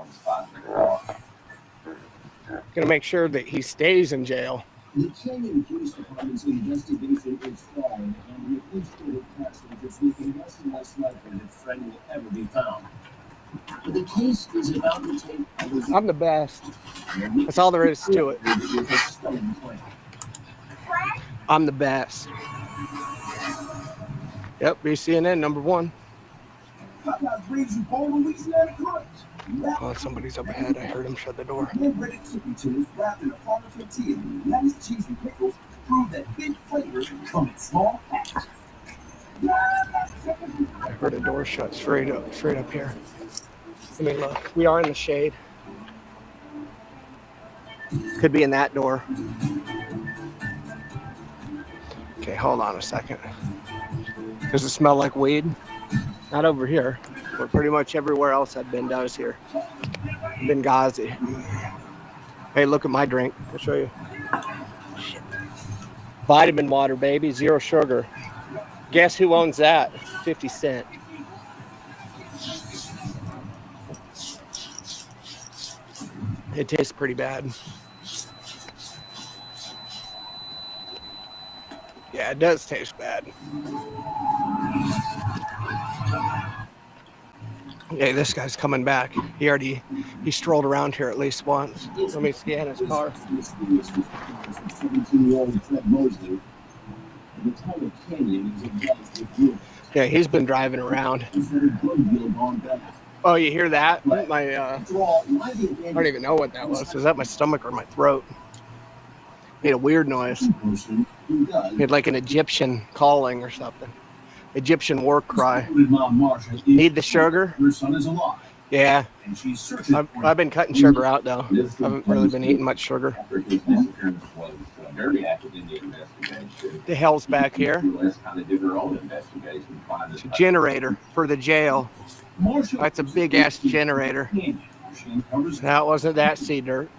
S5: Gonna make sure that he stays in jail.
S1: The Canyon Police Department's investigation is falling, and the administrative passage is looking less and less likely that Fred will ever be found. But the case is about to take others.
S5: I'm the best. That's all there is to it.
S1: with a stunning plan.
S5: I'm the best. Yep, BCNN #1. Oh, somebody's up ahead. I heard him shut the door. I heard a door shut straight up here. Let me look. We are in the shade. Could be in that door. Okay, hold on a second. Does it smell like weed? Not over here, but pretty much everywhere else I've been does here. Benghazi. Hey, look at my drink. I'll show you. Shit. Vitamin water, baby, 0 sugar. Guess who owns that? 50 Cent. It tastes pretty bad. Yeah, it does taste bad. Okay, this guy's coming back. He strolled around here at least once. Let me scan his car.
S1: 17-year-old Fred Mosley. The town of Canyon is involved with group.
S5: Yeah, he's been driving around. Oh, you hear that? I don't even know what that was. Is that my stomach or my throat? Made a weird noise. Made like an Egyptian calling or something. Egyptian war cry. Need the sugar?
S1: Her son is alive.
S5: Yeah.
S1: And she's searching
S5: I've been cutting sugar out though. I haven't really been eating much sugar. The hell's back here? It's a generator for the jail. That's a big ass generator. That wasn't that sea dirt.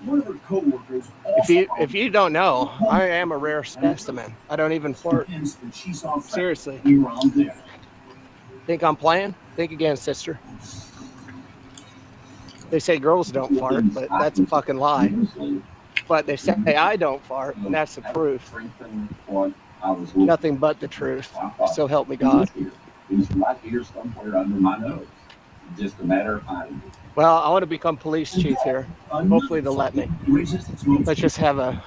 S5: If you don't know, I am a rare specimen. I don't even fart. Seriously. Think I'm playing? Think again, sister. They say girls don't fart, but that's a fucking lie. But they say I don't fart, and that's the truth. Nothing but the truth. So help me God.
S15: He's right here somewhere under my nose. Just a matter of finding it.
S5: Well, I want to become police chief here. Hopefully they'll let me. Let's just have a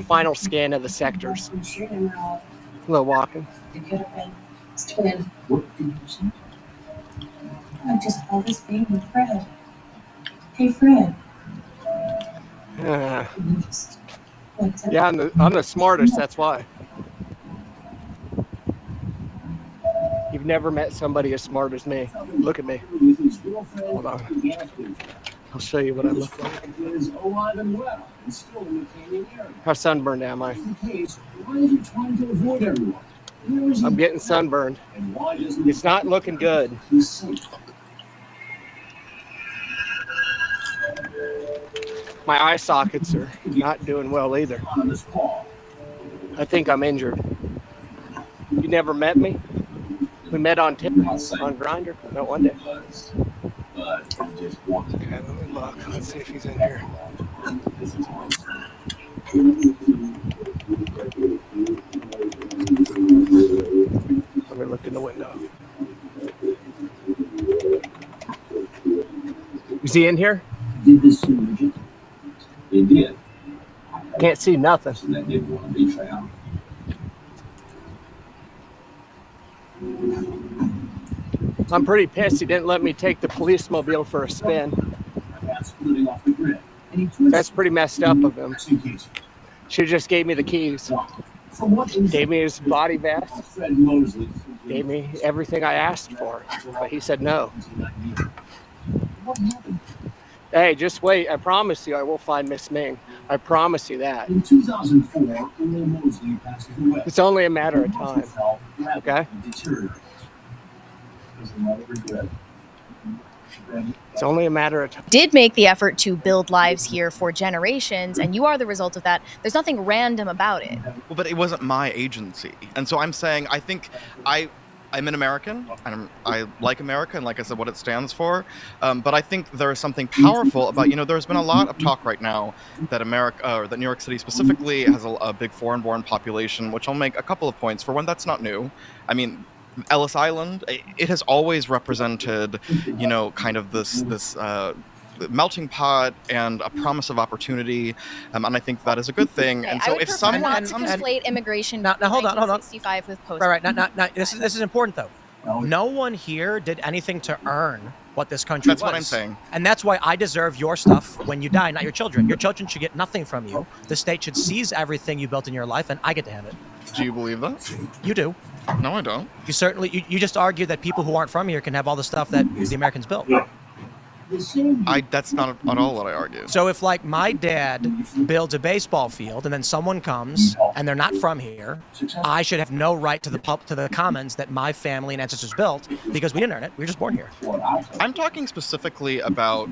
S5: final scan of the sectors. A little walking.
S6: It could have been his twin. I just called this baby Fred. Hey, Fred.
S5: Yeah, I'm the smartest, that's why. You've never met somebody as smart as me. Look at me. Hold on. I'll show you what I look like. How sunburned am I? I'm getting sunburned. It's not looking good. My eye sockets are not doing well either. I think I'm injured. You never met me? We met on Tinder, on Grindr. No, one day. Okay, let me look. Let's see if he's in here. Let me look in the window. Is he in here?
S1: Did this seem legit? It did.
S5: Can't see nothing.
S1: So that didn't want to be found.
S5: I'm pretty pissed he didn't let me take the police mobile for a spin.
S1: That's splitting off the grid.
S5: That's pretty messed up of him. Should have just gave me the keys. Gave me his body vest. Gave me everything I asked for. But he said no. Hey, just wait. I promise you I will find Miss Ming. I promise you that.
S1: In 2004, Earl Mosley passes away.
S5: It's only a matter of time. Okay? It's only a matter of time.
S16: Did make the effort to build lives here for generations, and you are the result of that. There's nothing random about it.
S17: Well, but it wasn't my agency. And so I'm saying, I think I'm an American, and I like America, and like I said, what it stands for. But I think there is something powerful about, there's been a lot of talk right now that America, or that New York City specifically, has a big foreign-born population, which I'll make a couple of points. For one, that's not new. I mean, Ellis Island, it has always represented, kind of this melting pot and a promise of opportunity, and I think that is a good thing.
S16: Okay,
S17: and so if someone
S16: not to conflate immigration
S18: now hold on.
S16: 1965 with post.
S18: Right. Now, this is important though. No one here did anything to earn what this country was.
S17: That's what I'm saying.
S18: And that's why I deserve your stuff when you die, not your children. Your children should get nothing from you. The state should seize everything you built in your life, and I get to have it.
S17: Do you believe that?
S18: You do.
S17: No, I don't.
S18: You certainly. You just argue that people who aren't from here can have all the stuff that the Americans built.
S17: That's not at all what I argue.
S18: So if, like, my dad builds a baseball field and then someone comes and they're not from here, I should have no right to the commons that my family and ancestors built because we didn't earn it. We were just born here.
S17: I'm talking specifically about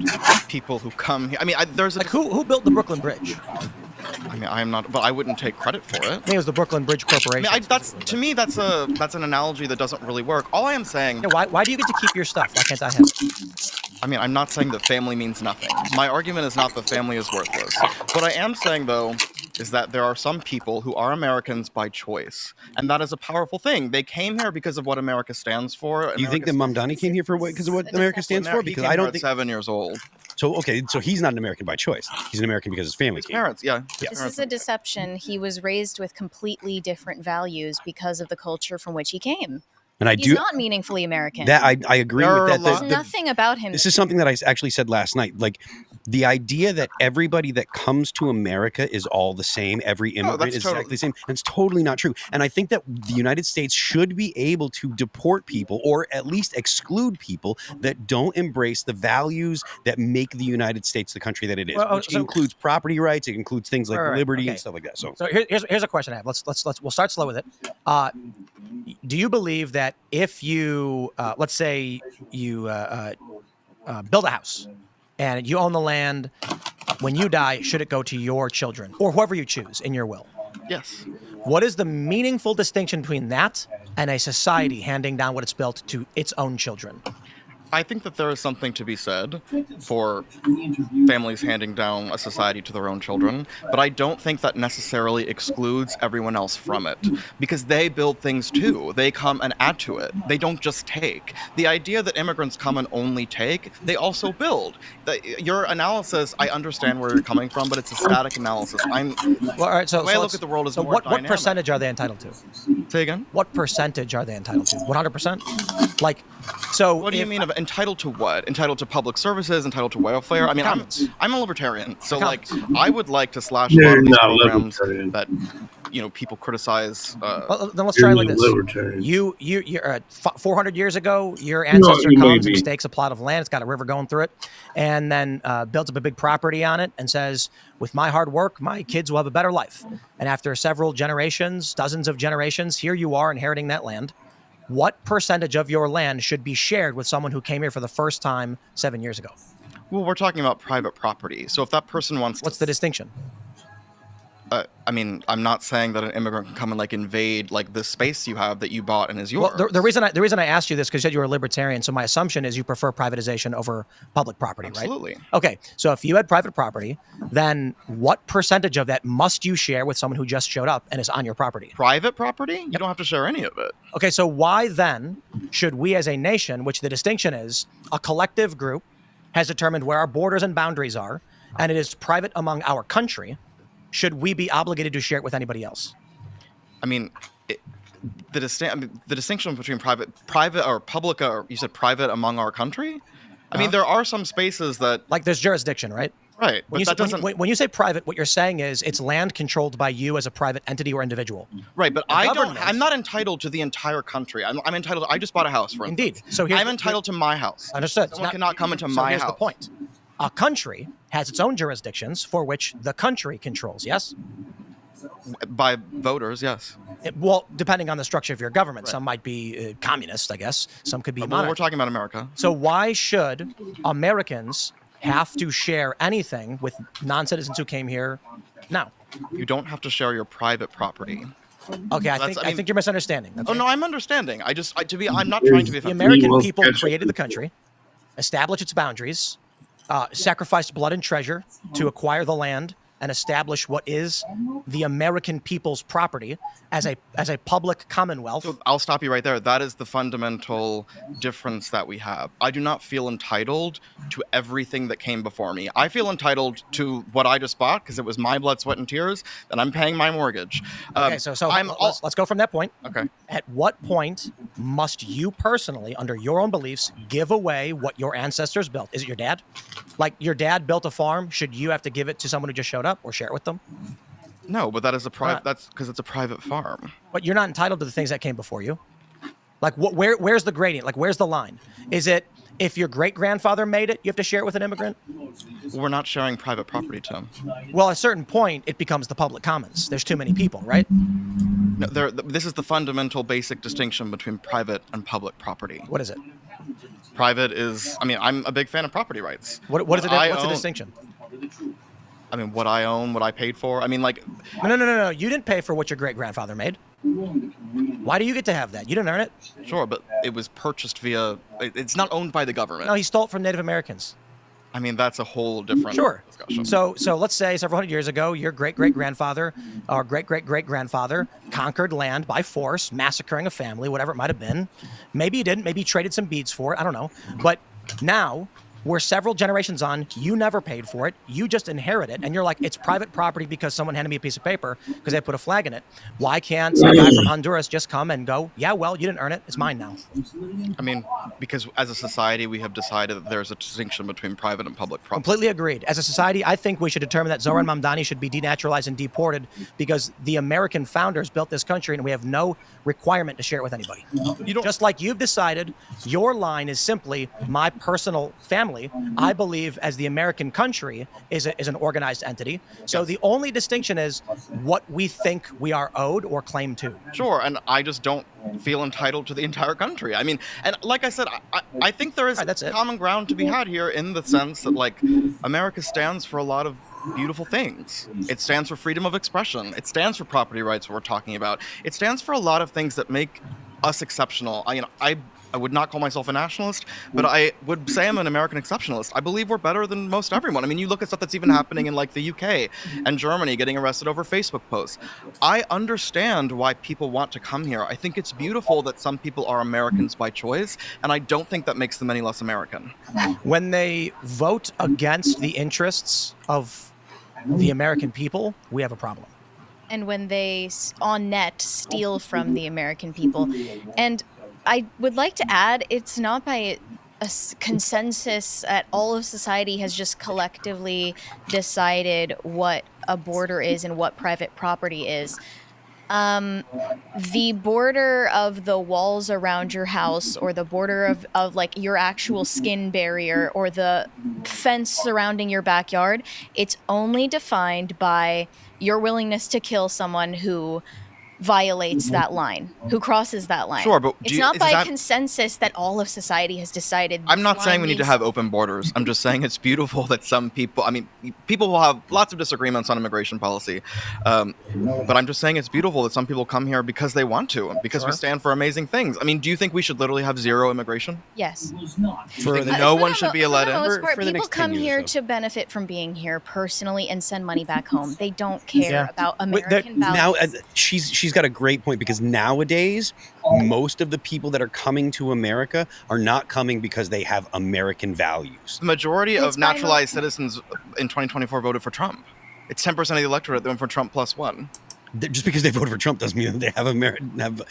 S17: people who come here. I mean, there's
S18: who built the Brooklyn Bridge?
S17: I mean, I am not, but I wouldn't take credit for it.
S18: I think it was the Brooklyn Bridge Corporation.
S17: I mean, that's an analogy that doesn't really work. All I am saying.
S18: Yeah, why do you get to keep your stuff? Why can't I have it?
S17: I mean, I'm not saying that family means nothing. My argument is not that family is worthless. What I am saying, though, is that there are some people who are Americans by choice, and that is a powerful thing. They came here because of what America stands for.
S19: You think that Mamdani came here because of what America stands for? Because I don't think
S17: 7 years old.
S19: So he's not an American by choice. He's an American because his family came.
S17: Parents, yeah.
S16: This is a deception. He was raised with completely different values because of the culture from which he came.
S19: And
S16: He's not meaningfully American.
S19: That I agree with that.
S16: There's nothing about him.
S19: This is something that I actually said last night. Like, the idea that everybody that comes to America is all the same, every immigrant is exactly the same, and it's totally not true. And I think that the United States should be able to deport people, or at least exclude people that don't embrace the values that make the United States the country that it is, which includes property rights, it includes things like liberty and stuff like that. So
S18: here's a question I have. We'll start slow with it. Do you believe that if you, let's say you build a house and you own the land, when you die, should it go to your children or whoever you choose in your will?
S17: Yes.
S18: What is the meaningful distinction between that and a society handing down what it's built to its own children?
S17: I think that there is something to be said for families handing down a society to their own children, but I don't think that necessarily excludes everyone else from it, because they build things too. They come and add to it. They don't just take. The idea that immigrants come and only take, they also build. Your analysis, I understand where you're coming from, but it's a static analysis.
S18: All right, so
S17: the way I look at the world is more
S18: what
S17: dynamic.
S18: percentage are they entitled to?
S17: Say again?
S18: What percentage are they entitled to? 100%? Like, so
S17: what do you mean of entitled to what? Entitled to public services? Entitled to welfare? I mean, I'm a libertarian, so like I would like to slash a lot of these programs that people criticize.
S18: Well, then let's try like this. You're 400 years ago, your ancestor comes and stakes a plot of land. It's got a river going through it, and then builds up a big property on it and says, "With my hard work, my kids will have a better life." And after several generations, dozens of generations, here you are inheriting that land. What percentage of your land should be shared with someone who came here for the first time 7 years ago?
S17: Well, we're talking about private property. So if that person wants
S18: What's the distinction?
S17: I mean, I'm not saying that an immigrant can come and invade this space you have that you bought and is yours.
S18: Well, the reason I asked you this because you said you were a libertarian, so my assumption is you prefer privatization over public property, right?
S17: Absolutely.
S18: Okay, so if you had private property, then what percentage of that must you share with someone who just showed up and is on your property?
S17: Private property? You don't have to share any of it.
S18: Okay, so why then should we as a nation, which the distinction is a collective group, has determined where our borders and boundaries are, and it is private among our country, should we be obligated to share it with anybody else?
S17: I mean, the distinction between private or public, or you said private among our country. I mean, there are some spaces that
S18: like there's jurisdiction, right?
S17: Right,
S18: When you say private, what you're saying is it's land controlled by you as a private entity or individual.
S17: Right, but I'm not entitled to the entire country. I'm entitled. I just bought a house, for instance.
S18: Indeed. So
S17: I'm entitled to my house.
S18: Understood.
S17: Someone cannot come into
S18: so
S17: my
S18: here's
S17: house.
S18: the point. A country has its own jurisdictions for which the country controls. Yes.
S17: By voters, yes.
S18: Well, depending on the structure of your government, some might be communist, I guess. Some could be
S17: But
S18: monarchy.
S17: we're talking about America.
S18: So why should Americans have to share anything with non-citizens who came here now?
S17: You don't have to share your private property.
S18: Okay, I think you're misunderstanding.
S17: Oh no, I'm understanding. I'm not trying to be.
S18: The American people created the country, established its boundaries, sacrificed blood and treasure to acquire the land, and establish what is the American people's property as a public commonwealth.
S17: So I'll stop you right there. That is the fundamental difference that we have. I do not feel entitled to everything that came before me. I feel entitled to what I just bought because it was my blood, sweat, and tears, and I'm paying my mortgage.
S18: Okay, so let's go from that point.
S17: Okay.
S18: At what point must you personally, under your own beliefs, give away what your ancestors built? Is it your dad? Like your dad built a farm, should you have to give it to someone who just showed up or share it with them?
S17: No, but that is that's because it's a private farm.
S18: But you're not entitled to the things that came before you. Like where's the gradient? Like where's the line? Is it if your great-grandfather made it, you have to share it with an immigrant?
S17: We're not sharing private property, Tim.
S18: Well, at a certain point, it becomes the public commons. There's too many people, right?
S17: No, this is the fundamental basic distinction between private and public property.
S18: What is it?
S17: Private is, I'm a big fan of property rights.
S18: What is it? What's the distinction?
S17: I mean, what I own, what I paid for. I mean, like...
S18: No. You didn't pay for what your great-grandfather made. Why do you get to have that? You didn't earn it.
S17: Sure, but it was purchased via... It's not owned by the government.
S18: No, he stole it from Native Americans.
S17: I mean, that's a whole different discussion.
S18: So let's say several hundred years ago, your great-great-grandfather or great-great-great-grandfather conquered land by force, massacring a family, whatever it might have been. Maybe he didn't. Maybe he traded some beads for it. I don't know. But now... we're several generations on, you never paid for it, you just inherit it, and you're like, it's private property because someone handed me a piece of paper because they put a flag in it. Why can't some guy from Honduras just come and go, yeah, well, you didn't earn it, it's mine now?
S17: I mean, because as a society, we have decided that there's a distinction between private and public property.
S18: Completely agreed. As a society, I think we should determine that Zoran Mamdani should be denaturalized and deported because the American founders built this country and we have no requirement to share it with anybody. Just like you've decided your line is simply my personal family, I believe as the American country is an organized entity. So the only distinction is what we think we are owed or claim to.
S17: Sure, and I just don't feel entitled to the entire country. I mean, and like I said, I think there is common ground to be had here in the sense that, like, America stands for a lot of beautiful things. It stands for freedom of expression. It stands for property rights, what we're talking about. It stands for a lot of things that make us exceptional. I would not call myself a nationalist, but I would say I'm an American exceptionalist. I believe we're better than most everyone. I mean, you look at stuff that's even happening in like the UK and Germany, getting arrested over Facebook posts. I understand why people want to come here. I think it's beautiful that some people are Americans by choice, and I don't think that makes them any less American.
S18: When they vote against the interests of the American people, we have a problem.
S16: And when they, on net, steal from the American people. And I would like to add, it's not by a consensus that all of society has just collectively decided what a border is and what private property is. The border of the walls around your house or the border of like your actual skin barrier or the fence surrounding your backyard, it's only defined by your willingness to kill someone who violates that line, who crosses that line.
S17: Sure, but
S16: it's not by consensus that all of society has decided.
S17: I'm not saying we need to have open borders. I'm just saying it's beautiful that some people, I mean, people will have lots of disagreements on immigration policy, but I'm just saying it's beautiful that some people come here because they want to, and because we stand for amazing things. I mean, do you think we should literally have zero immigration?
S16: Yes.
S17: No one should be allowed in?
S16: People come here to benefit from being here personally and send money back home. They don't care about American values.
S19: Now, she's she's got a great point, because nowadays most of the people that are coming to America are not coming because they have American values.
S17: The majority of naturalized citizens in 2024 voted for Trump. It's 10% of the electorate that went for Trump +1.
S19: Just because they voted for Trump doesn't mean that they have American
S17: They have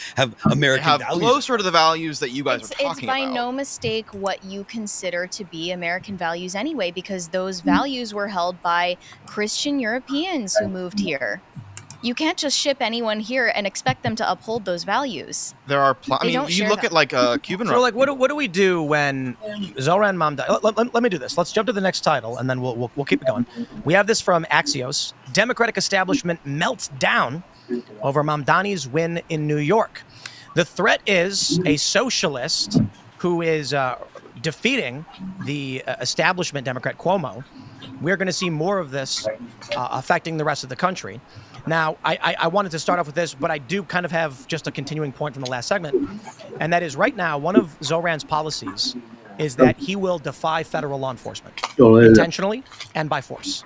S19: values.
S17: closer to the values that you guys are talking
S16: It's by
S17: about.
S16: no mistake what you consider to be American values anyway, because those values were held by Christian Europeans who moved here. You can't just ship anyone here and expect them to uphold those values.
S17: There are, I
S16: They
S17: mean,
S16: don't
S17: you
S16: share
S17: look
S16: them.
S17: at like Cuban.
S18: So, like, what do we do when Zoran Mamdani? Let me do this. Let's jump to the next title, and then we'll keep it going. We have this from Axios: Democratic establishment melts down over Mamdani's win in New York. The threat is a socialist who is defeating the establishment Democrat Cuomo. We're going to see more of this affecting the rest of the country. Now, I wanted to start off with this, but I do kind of have just a continuing point from the last segment, and that is right now, one of Zoran's policies is that he will defy federal law enforcement intentionally and by force.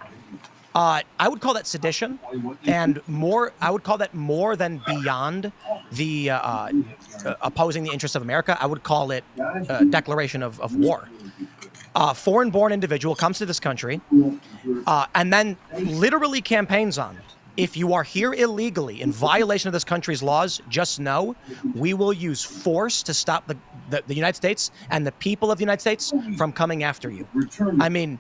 S18: I would call that sedition, and more. I would call that more than beyond the opposing the interests of America. I would call it a declaration of war. A foreign-born individual comes to this country and then literally campaigns on, if you are here illegally in violation of this country's laws, just know we will use force to stop the United States and the people of the United States from coming after you. I mean,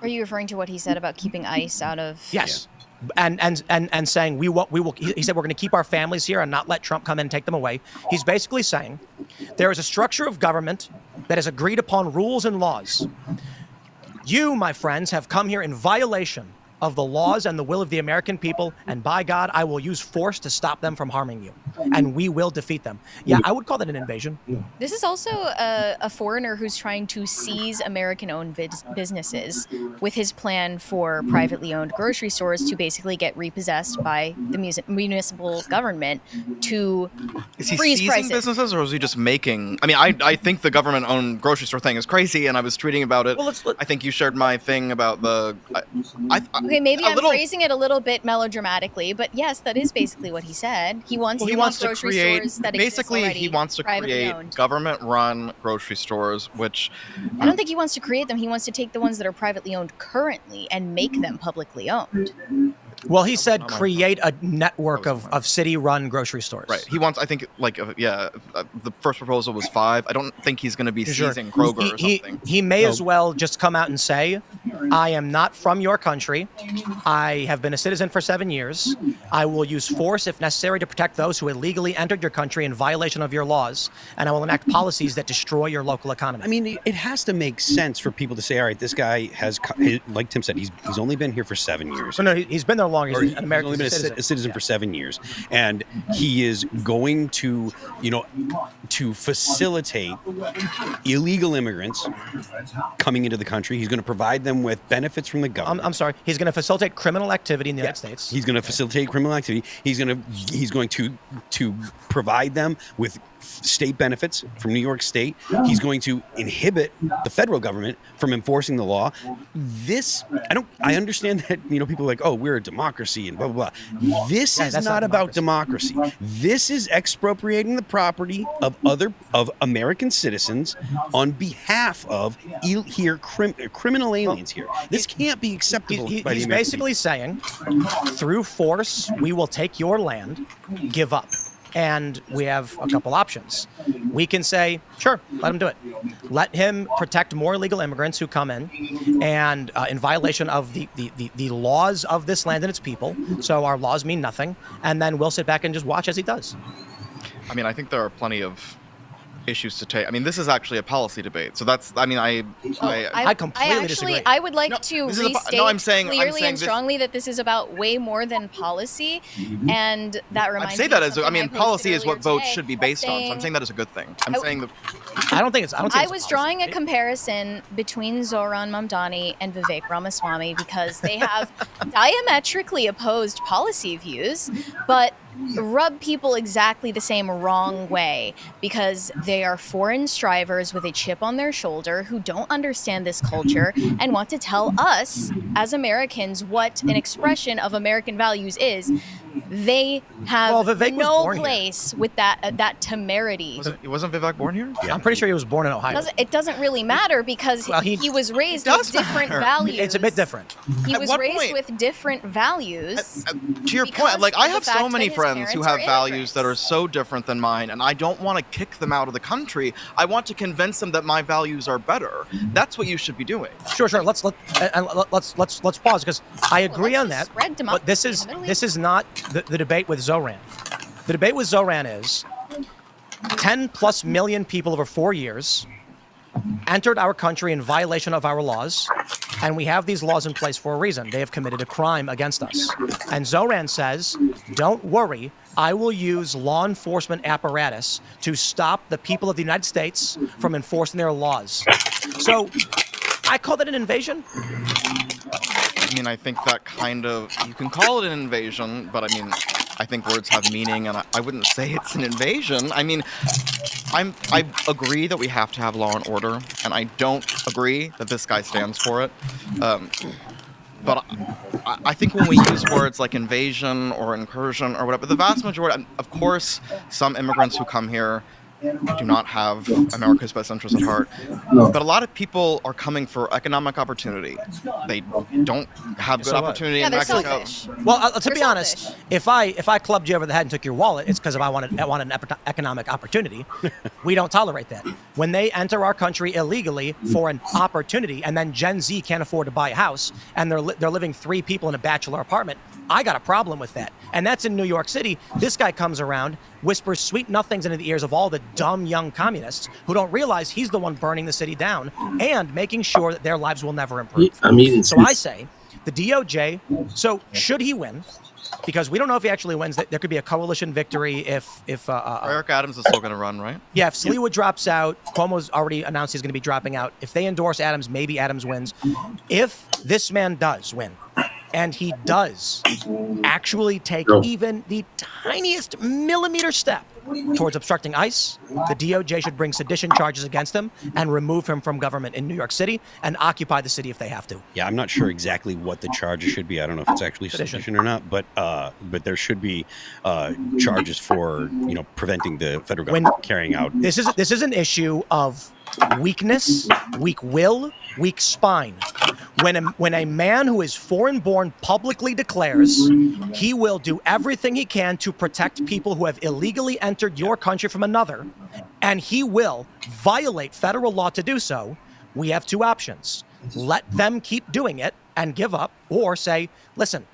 S16: Are you referring to what he said about keeping ICE out of?
S18: yes. And saying we will. He said we're going to keep our families here and not let Trump come in and take them away. He's basically saying there is a structure of government that has agreed upon rules and laws. You, my friends, have come here in violation of the laws and the will of the American people, and by God, I will use force to stop them from harming you, and we will defeat them. Yeah, I would call that an invasion.
S16: This is also a foreigner who's trying to seize American-owned businesses with his plan for privately owned grocery stores to basically get repossessed by the municipal government to
S17: Is he
S16: freeze
S17: seizing
S16: prices.
S17: businesses, or is he just making? I mean, I think the government-owned grocery store thing is crazy, and I was tweeting about it. I think you shared my thing about the.
S16: Okay, maybe
S17: a
S16: I'm
S17: little-
S16: phrasing it a little bit melodramatically, but yes, that is basically what he said. He wants
S17: to
S16: grocery
S17: create.
S16: stores that
S17: Basically,
S16: exist already,
S17: he wants to
S16: privately
S17: create
S16: owned.
S17: government-run grocery stores, which
S16: I don't think he wants to create them. He wants to take the ones that are privately owned currently and make them publicly owned.
S18: Well, he said create a network of city-run grocery stores.
S17: Right. He wants. I think the first proposal was 5. I don't think he's going to be
S18: Sure.
S17: seizing Kroger or something.
S18: He may as well just come out and say, I am not from your country. I have been a citizen for 7 years. I will use force if necessary to protect those who illegally entered your country in violation of your laws, and I will enact policies that destroy your local economy.
S19: I mean, it has to make sense for people to say, all right, this guy has, like Tim said, he's only been here for 7 years.
S18: No, he's been there long. He's an American
S19: only been
S18: citizen.
S19: a citizen for 7 years, and he is going to, to facilitate illegal immigrants coming into the country. He's going to provide them with benefits from the government.
S18: I'm sorry. He's going to facilitate criminal activity in the United States.
S19: He's going to facilitate criminal activity. He's going to provide them with state benefits from New York State. He's going to inhibit the federal government from enforcing the law. I understand that, people are like, oh, we're a democracy and blah, blah, blah. This is not about democracy. This is expropriating the property of American citizens on behalf of criminal aliens here. This can't be acceptable by the
S18: He's
S19: American
S18: basically saying, through force, we will take your land, give up. And we have a couple options. We can say, sure, let him do it. Let him protect more illegal immigrants who come in and in violation of the laws of this land and its people. So our laws mean nothing. And then we'll sit back and just watch as he does.
S17: I mean, I think there are plenty of issues to take. I mean, this is actually a policy debate. So that's. I mean, I
S18: completely disagree.
S16: I would like to
S17: this is
S16: restate
S17: I'm saying
S16: clearly and
S17: this-
S16: strongly that this is about way more than policy, and that reminds
S17: I'd say
S16: me
S17: that
S16: of
S17: as.
S16: something
S17: I mean,
S16: posted
S17: policy is what
S16: earlier
S17: votes
S16: today
S17: should be based on. So I'm
S16: saying-
S17: saying that is a good thing. I'm saying that.
S18: I don't think it's.
S16: I was drawing a comparison between Zoran Mamdani and Vivek Ramaswamy because they have diametrically opposed policy views, but rub people exactly the same wrong way because they are foreign strivers with a chip on their shoulder who don't understand this culture and want to tell us as Americans what an expression of American values is. They have
S18: Well, Vivek was
S16: no
S18: born here.
S16: place with that temerity.
S17: Wasn't Vivek born here?
S18: I'm pretty sure he was born in Ohio.
S16: It doesn't really matter because
S18: Well,
S16: he was raised with different values.
S18: It's a bit different.
S16: He
S17: At
S16: was
S17: what
S16: raised
S17: point?
S16: with different values.
S17: To your
S16: because
S17: point, like
S16: of
S17: I
S16: the
S17: have so
S16: fact
S17: many
S16: that his
S17: friends who
S16: parents
S17: have
S16: are
S17: values that are so different than mine, and I don't want to kick them out of the country. I want to convince them that my values are better. That's what you should be doing.
S18: Sure. Let's pause because I agree on that.
S16: spread
S18: But this is not the debate with Zoran. The debate with Zoran is 10+ million people over 4 years entered our country in violation of our laws, and we have these laws in place for a reason. They have committed a crime against us. And Zoran says, don't worry, I will use law enforcement apparatus to stop the people of the United States from enforcing their laws. So I call that an invasion.
S17: I mean, I think that kind of, you can call it an invasion, but I mean, I think words have meaning, and I wouldn't say it's an invasion. I mean, I agree that we have to have law and order, and I don't agree that this guy stands for it. But I think when we use words like invasion or incursion or whatever, the vast majority, of course, some immigrants who come here do not have America's best interests at heart. But a lot of people are coming for economic opportunity. They don't have good opportunity in Mexico.
S18: Well, to be honest, if I clubbed you over the head and took your wallet, it's because I wanted an economic opportunity. We don't tolerate that. When they enter our country illegally for an opportunity, and then Gen Z can't afford to buy a house, and they're living 3 people in a bachelor apartment, I got a problem with that. And that's in New York City. This guy comes around, whispers sweet nothings into the ears of all the dumb young communists who don't realize he's the one burning the city down and making sure that their lives will never improve. So I say the DOJ, so should he win, because we don't know if he actually wins, there could be a coalition victory if
S17: Eric Adams is still going to run, right?
S18: Yeah, if Sliwa drops out, Cuomo's already announced he's going to be dropping out. If they endorse Adams, maybe Adams wins. If this man does win, and he does actually take even the tiniest millimeter step towards obstructing ICE, the DOJ should bring sedition charges against him and remove him from government in New York City and occupy the city if they have to.
S19: Yeah, I'm not sure exactly what the charges should be. I don't know if it's actually sedition or not, but there should be charges for preventing the federal government carrying out.
S18: This is an issue of weakness, weak will, weak spine. When a man who is foreign-born publicly declares he will do everything he can to protect people who have illegally entered your country from another, and he will violate federal law to do so, we have 2 options. Let them keep doing it and give up, or say, listen,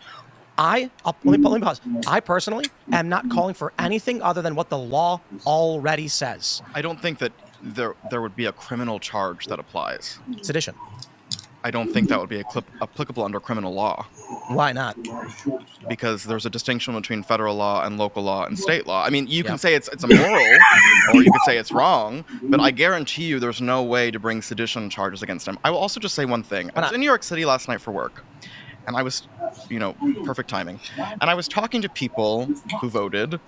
S18: let me pause. I personally am not calling for anything other than what the law already says.
S17: I don't think that there would be a criminal charge that applies.
S18: Sedition.
S17: I don't think that would be applicable under criminal law.
S18: Why not?
S17: Because there's a distinction between federal law and local law and state law. I mean, you can say it's immoral, or you could say it's wrong, but I guarantee you there's no way to bring sedition charges against him. I will also just say one thing. I was in New York City last night for work, and I was, perfect timing. And I was talking to people who voted.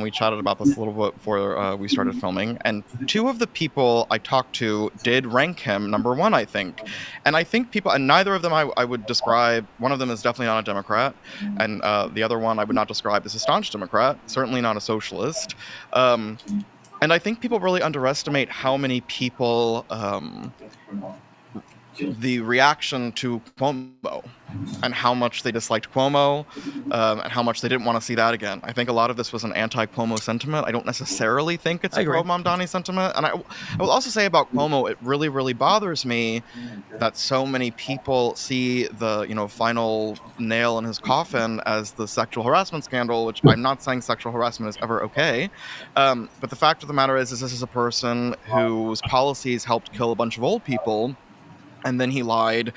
S17: We chatted about this a little bit before we started filming. And 2 of the people I talked to did rank him number 1, I think. And I think people, and neither of them I would describe, one of them is definitely not a Democrat. And the other one I would not describe as a staunch Democrat, certainly not a socialist. And I think people really underestimate how many people, the reaction to Cuomo and how much they disliked Cuomo and how much they didn't want to see that again. I think a lot of this was an anti-Cuomo sentiment. I don't necessarily think it's a pro-Mamdani sentiment. And I will also say about Cuomo, it really, really bothers me that so many people see the final nail in his coffin as the sexual harassment scandal, which I'm not saying sexual harassment is ever okay. But the fact of the matter is this is a person whose policies helped kill a bunch of old people. And then he lied,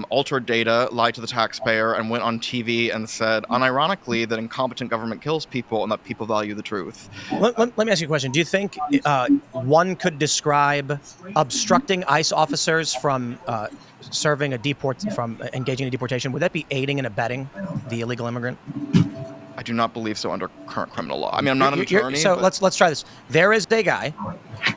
S17: altered data, lied to the taxpayer, and went on TV and said, unironically, that incompetent government kills people and that people value the truth.
S18: Let me ask you a question. Do you think one could describe obstructing ICE officers from engaging in a deportation? Would that be aiding and abetting the illegal immigrant?
S17: I do not believe so under current criminal law. I mean, I'm not an attorney.
S18: So let's try this. There is a guy,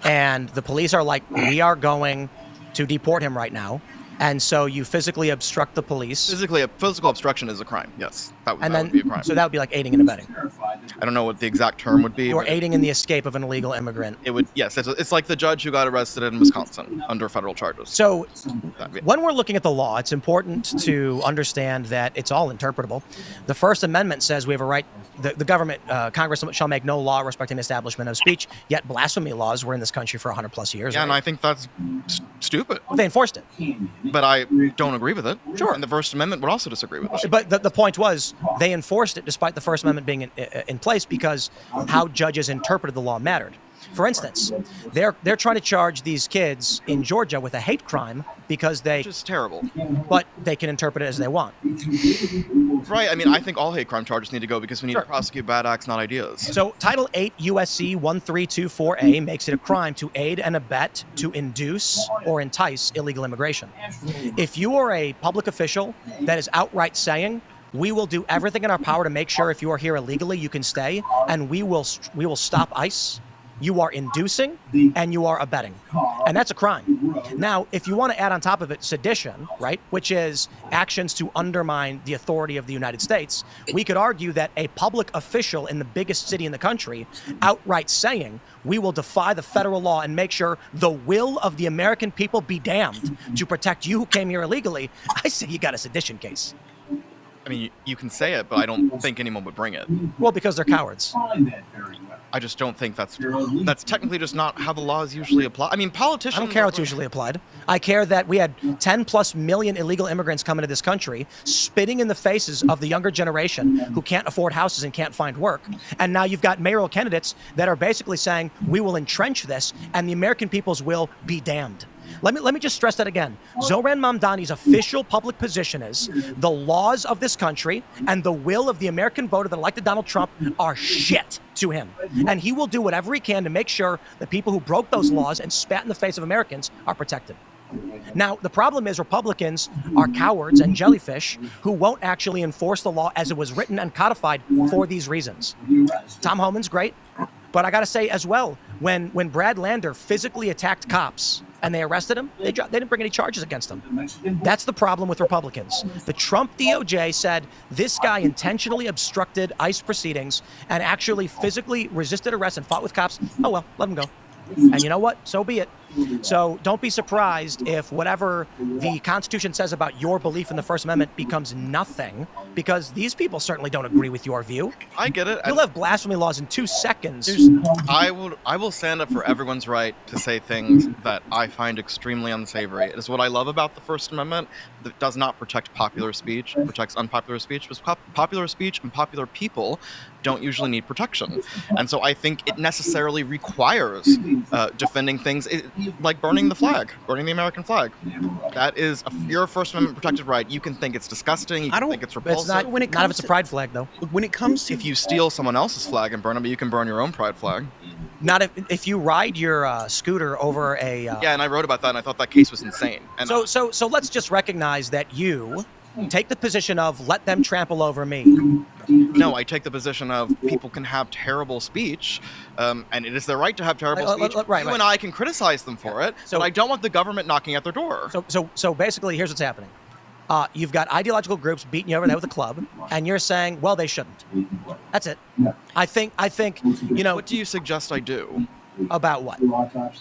S18: and the police are like, we are going to deport him right now. And so you physically obstruct the police.
S17: Physical obstruction is a crime. Yes, that
S18: And
S17: would
S18: then,
S17: be a crime.
S18: so that would be like aiding and abetting.
S17: I don't know what the exact term would be.
S18: Or
S17: but
S18: aiding in the escape of an illegal immigrant.
S17: It would. Yes, it's like the judge who got arrested in Wisconsin under federal charges.
S18: So when we're looking at the law, it's important to understand that it's all interpretable. The First Amendment says we have a right, the government, Congress shall make no law respecting the establishment of speech, yet blasphemy laws were in this country for 100 plus years.
S17: Yeah,
S18: right?
S17: and I think that's stupid.
S18: Well, they enforced it.
S17: But I don't agree with it. Sure. And the First Amendment would also disagree with it.
S18: But the point was they enforced it despite the First Amendment being in place because how judges interpreted the law mattered. For instance, they're trying to charge these kids in Georgia with a hate crime because they... Which
S17: is terrible.
S18: But they can interpret it as they want.
S17: Right. I mean, I think all hate crime charges need to go because we need to prosecute bad acts, not ideas.
S18: So Title 8 USC 1324A makes it a crime to aid and abet, to induce or entice illegal immigration. If you are a public official that is outright saying, we will do everything in our power to make sure if you are here illegally, you can stay, and we will stop ICE, you are inducing and you are abetting. And that's a crime. Now, if you want to add on top of it sedition, right, which is actions to undermine the authority of the United States, we could argue that a public official in the biggest city in the country outright saying, we will defy the federal law and make sure the will of the American people be damned to protect you who came here illegally, I say you got a sedition case.
S17: I mean, you can say it, but I don't think anyone would bring it.
S18: Well, because they're cowards.
S17: I just don't think that's technically just not how the law is usually applied. I mean, politicians...
S18: I don't care how it's usually applied. I care that we had 10 plus million illegal immigrants come into this country, spitting in the faces of the younger generation who can't afford houses and can't find work. And now you've got mayoral candidates that are basically saying, we will entrench this and the American people's will be damned. Let me just stress that again. Zohran Mamdani's official public position is the laws of this country and the will of the American voter that elected Donald Trump are shit to him. And he will do whatever he can to make sure that people who broke those laws and spat in the face of Americans are protected. Now, the problem is Republicans are cowards and jellyfish who won't actually enforce the law as it was written and codified for these reasons. Tom Homan's great, but I got to say as well, when Brad Lander physically attacked cops and they arrested him, they didn't bring any charges against him. That's the problem with Republicans. The Trump DOJ said this guy intentionally obstructed ICE proceedings and actually physically resisted arrest and fought with cops. Oh, well, let him go. And you know what? So be it. So don't be surprised if whatever the Constitution says about your belief in the First Amendment becomes nothing, because these people certainly don't agree with your view.
S17: I get it.
S18: You'll have blasphemy laws in 2 seconds.
S17: I will stand up for everyone's right to say things that I find extremely unsavory. It is what I love about the First Amendment. That does not protect popular speech. It protects unpopular speech. Because popular speech and popular people don't usually need protection. And so I think it necessarily requires defending things like burning the flag, burning the American flag. That is your First Amendment protected right. You can think it's disgusting. You can think it's repulsive.
S18: It's not, not if it's a pride flag, though.
S19: When it comes to...
S17: If you steal someone else's flag and burn it, but you can burn your own pride flag.
S18: Not if you ride your scooter over a...
S17: Yeah, and I wrote about that, and I thought that case was insane. And
S18: so let's just recognize that you take the position of let them trample over me.
S17: No, I take the position of people can have terrible speech, and it is their right to have terrible speech. You and I can criticize them for it, but I don't want the government knocking at their door.
S18: So basically, here's what's happening. You've got ideological groups beating you over the head with a club, and you're saying, well, they shouldn't. That's it. I think, you know...
S17: What do you suggest I do?
S18: About what?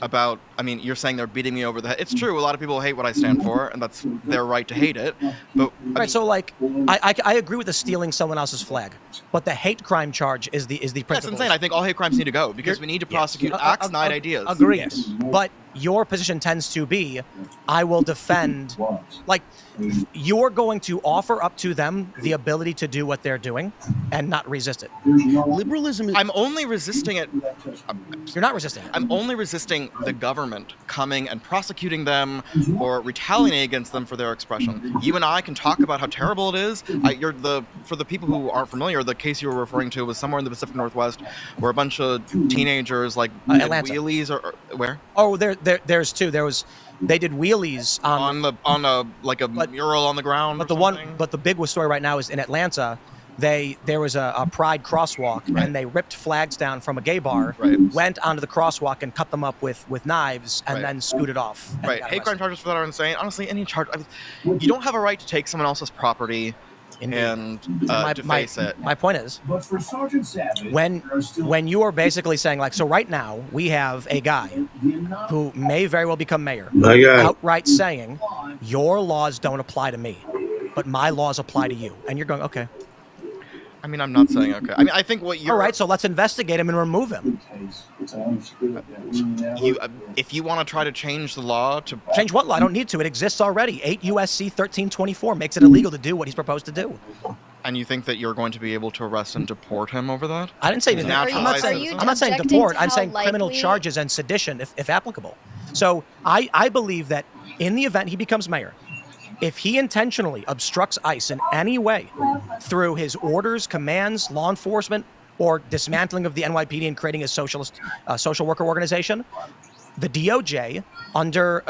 S17: About, I mean, you're saying they're beating me over the head. It's true, a lot of people hate what I stand for, and that's their right to hate it. But
S18: so like, I agree with the stealing someone else's flag, but the hate crime charge is the principle.
S17: That's insane. I think all hate crimes need to go, because we need to prosecute acts, not ideas.
S18: Agreed. Yes. But your position tends to be, I will defend, like, you're going to offer up to them the ability to do what they're doing and not resist it.
S19: Liberalism is...
S17: I'm only resisting it.
S18: You're not resisting it.
S17: I'm only resisting the government coming and prosecuting them or retaliating against them for their expression. You and I can talk about how terrible it is. For the people who aren't familiar, the case you were referring to was somewhere in the Pacific Northwest where a bunch of teenagers like did wheelies or where?
S18: Oh, there's two. They did wheelies on
S17: a mural on the ground.
S18: But
S17: the
S18: big story right now is in Atlanta. there was a pride crosswalk, and they ripped flags down from a gay bar, went onto the crosswalk and cut them up with knives, and then scooted off.
S17: Right. Hate crime charges for that are insane. Honestly, any charge. I mean, you don't have a right to take someone else's property and deface it.
S18: My point is,
S1: But for Sergeant Savage,
S18: when you are basically saying, like, so right now we have a guy who may very well become mayor,
S8: My guy.
S18: outright saying, your laws don't apply to me, but my laws apply to you. And you're going, okay.
S17: I mean, I'm not saying okay. I mean, I think what you're...
S18: All right, so let's investigate him and remove him.
S17: If you want to try to change the law to...
S18: Change what law? I don't need to. It exists already. 8 U.S.C. 1324 makes it illegal to do what he's proposed to do.
S17: And you think that you're going to be able to arrest and deport him over that?
S18: I didn't say
S17: He's
S18: that. I'm not saying deport. I'm saying criminal charges and sedition, if applicable. So I believe that in the event he becomes mayor, if he intentionally obstructs ICE in any way through his orders, commands, law enforcement, or dismantling of the NYPD and creating a social worker organization, the DOJ under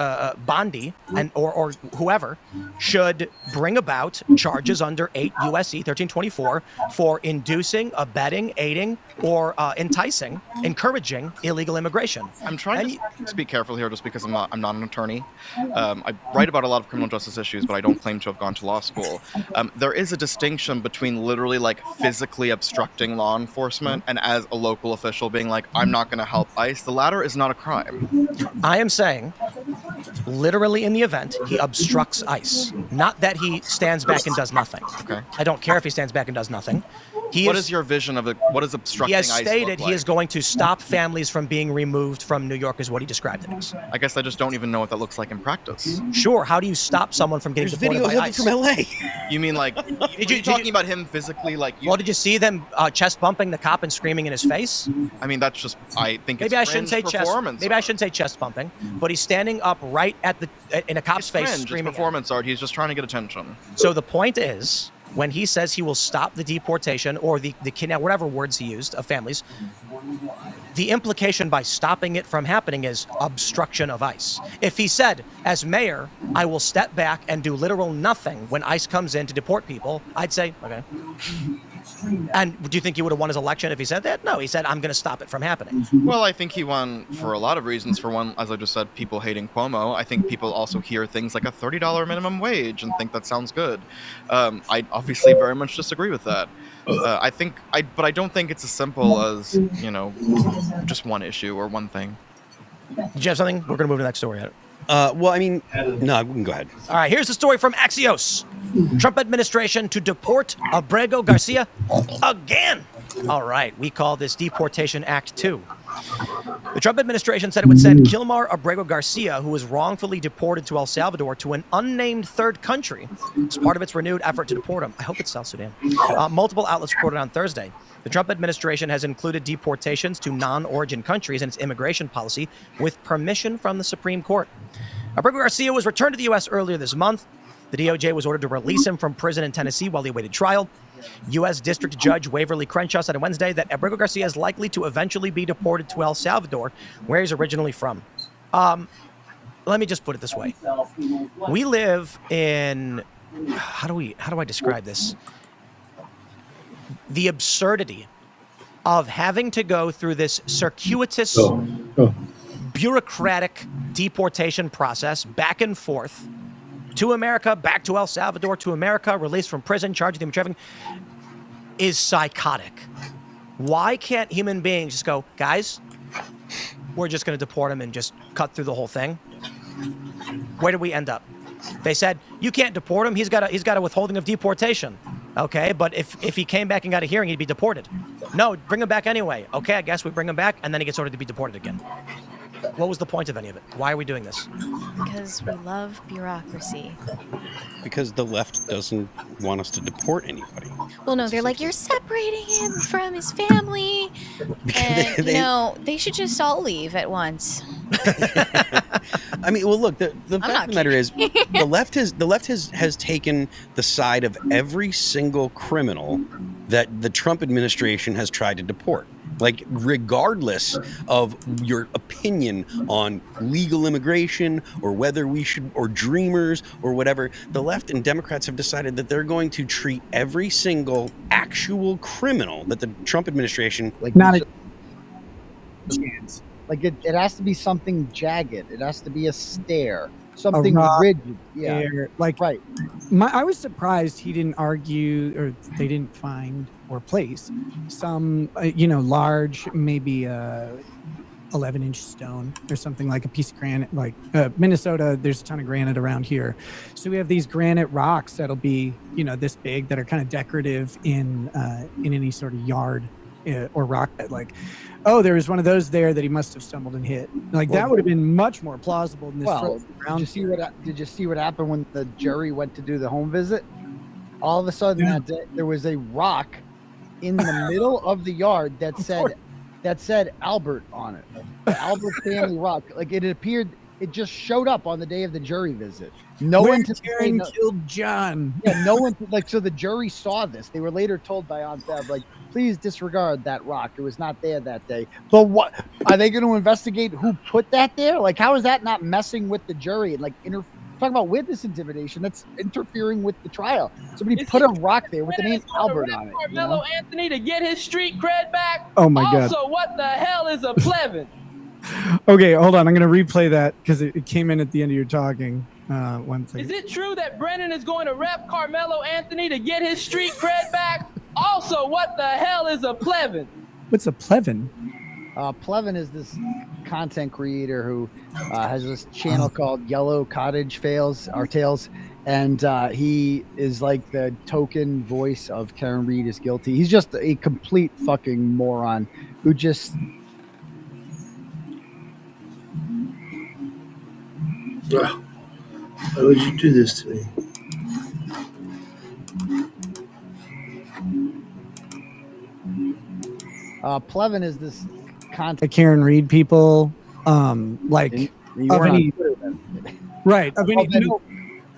S18: Bondi or whoever should bring about charges under 8 U.S.C. 1324 for inducing, abetting, aiding, or enticing, encouraging illegal immigration.
S17: I'm trying to be careful here just because I'm not an attorney. I write about a lot of criminal justice issues, but I don't claim to have gone to law school. There is a distinction between literally like physically obstructing law enforcement and as a local official being like, I'm not going to help ICE. The latter is not a crime.
S18: I am saying, literally in the event, he obstructs ICE. Not that he stands back and does nothing.
S17: Okay.
S18: I don't care if he stands back and does nothing.
S17: What is your vision of it? What is obstructing ICE?
S18: He has stated he is going to stop families from being removed from New York, is what he described it as.
S17: I guess I just don't even know what that looks like in practice.
S18: Sure. How do you stop someone from getting deported by ICE?
S19: from LA.
S17: You mean like, did you talking about him physically? Like,
S18: well, did you see them chest bumping the cop and screaming in his face?
S17: I mean, that's just, I think
S18: maybe
S17: it's
S18: I shouldn't say chest. Maybe I shouldn't say chest bumping, but he's standing up right in a cop's face, screaming.
S17: It's performance art. He's just trying to get attention.
S18: So the point is, when he says he will stop the deportation or the kidnap, whatever words he used of families, the implication by stopping it from happening is obstruction of ICE. If he said, as mayor, I will step back and do literal nothing when ICE comes in to deport people, I'd say, okay. And do you think he would have won his election if he said that? No, he said, I'm going to stop it from happening.
S17: Well, I think he won for a lot of reasons. For one, as I just said, people hating Cuomo. I think people also hear things like a $30 minimum wage and think that sounds good. I obviously very much disagree with that. But I don't think it's as simple as, just one issue or one thing.
S18: Did you have something? We're going to move to the next story.
S19: Well, I mean, no, we can go ahead.
S18: All right, here's the story from Axios. Trump administration to deport Abrego Garcia again. All right, we call this Deportation Act 2. The Trump administration said it would send Kilmar Abrego Garcia, who was wrongfully deported to El Salvador, to an unnamed third country as part of its renewed effort to deport him. I hope it's South Sudan. Multiple outlets reported on Thursday. The Trump administration has included deportations to non-origin countries in its immigration policy with permission from the Supreme Court. Abrego Garcia was returned to the U.S. earlier this month. The DOJ was ordered to release him from prison in Tennessee while he awaited trial. U.S. District Judge Waverly Crenshaw said on Wednesday that Abrego Garcia is likely to eventually be deported to El Salvador, where he's originally from. Let me just put it this way. We live in, how do I describe this? The absurdity of having to go through this circuitous, bureaucratic deportation process back and forth to America, back to El Salvador, to America, released from prison, charged with human trafficking, is psychotic. Why can't human beings just go, guys, we're just going to deport him and just cut through the whole thing? Where did we end up? They said, you can't deport him. He's got a withholding of deportation. Okay, but if he came back and got a hearing, he'd be deported. No, bring him back anyway. Okay, I guess we bring him back, and then he gets ordered to be deported again. What was the point of any of it? Why are we doing this?
S16: Because we love bureaucracy.
S19: Because the left doesn't want us to deport anybody.
S16: Well, no, they're like, you're separating him from his family. And, they should just all leave at once.
S19: I mean, well, look, the fact of the matter is, the left has taken the side of every single criminal that the Trump administration has tried to deport. Like, regardless of your opinion on legal immigration or whether we should, or dreamers or whatever, the left and Democrats have decided that they're going to treat every single actual criminal that the Trump administration
S20: not a chance. Like it has to be something jagged. It has to be a stare, something
S14: rock,
S20: rigid. Yeah,
S14: like
S20: right.
S14: I was surprised he didn't argue, or they didn't find or place some, large, maybe 11-inch stone or something, like a piece of granite. Like Minnesota, there's a ton of granite around here, so we have these granite rocks that'll be, this big, that are kind of decorative in any sort of yard or rock bed. Like, oh, there was one of those there that he must have stumbled and hit. Like, that would have been much more plausible than this.
S20: Did you see what happened when the jury went to do the home visit? All of a sudden that day, there was a rock in the middle of the yard that said Albert on it. The Albert family rock. Like, it just showed up on the day of the jury visit. No one
S14: killed John.
S20: Yeah, no one, so the jury saw this. They were later told by Aunt Bev, please disregard that rock. It was not there that day. But what are they going to investigate? Who put that there? Like, how is that not messing with the jury and talking about witness intimidation? That's interfering with the trial. Somebody put a rock there with the name Albert on it.
S2: Carmelo Anthony to get his street cred back.
S14: Oh my God!
S2: Also, what the hell is a plebin?
S14: Okay, hold on. I'm going to replay that because it came in at the end of your talking. One second.
S2: Is it true that Brennan is going to rep Carmelo Anthony to get his street cred back? Also, what the hell is a plebin?
S14: What's a plebin?
S20: Plevin is this content creator who has this channel called Yellow Cottage Tales, and he is like the token voice of Karen Reed is guilty. He's just a complete fucking moron who just...
S21: Why would you do this to me?
S20: Plevin is this content.
S14: The Karen Reed people, right?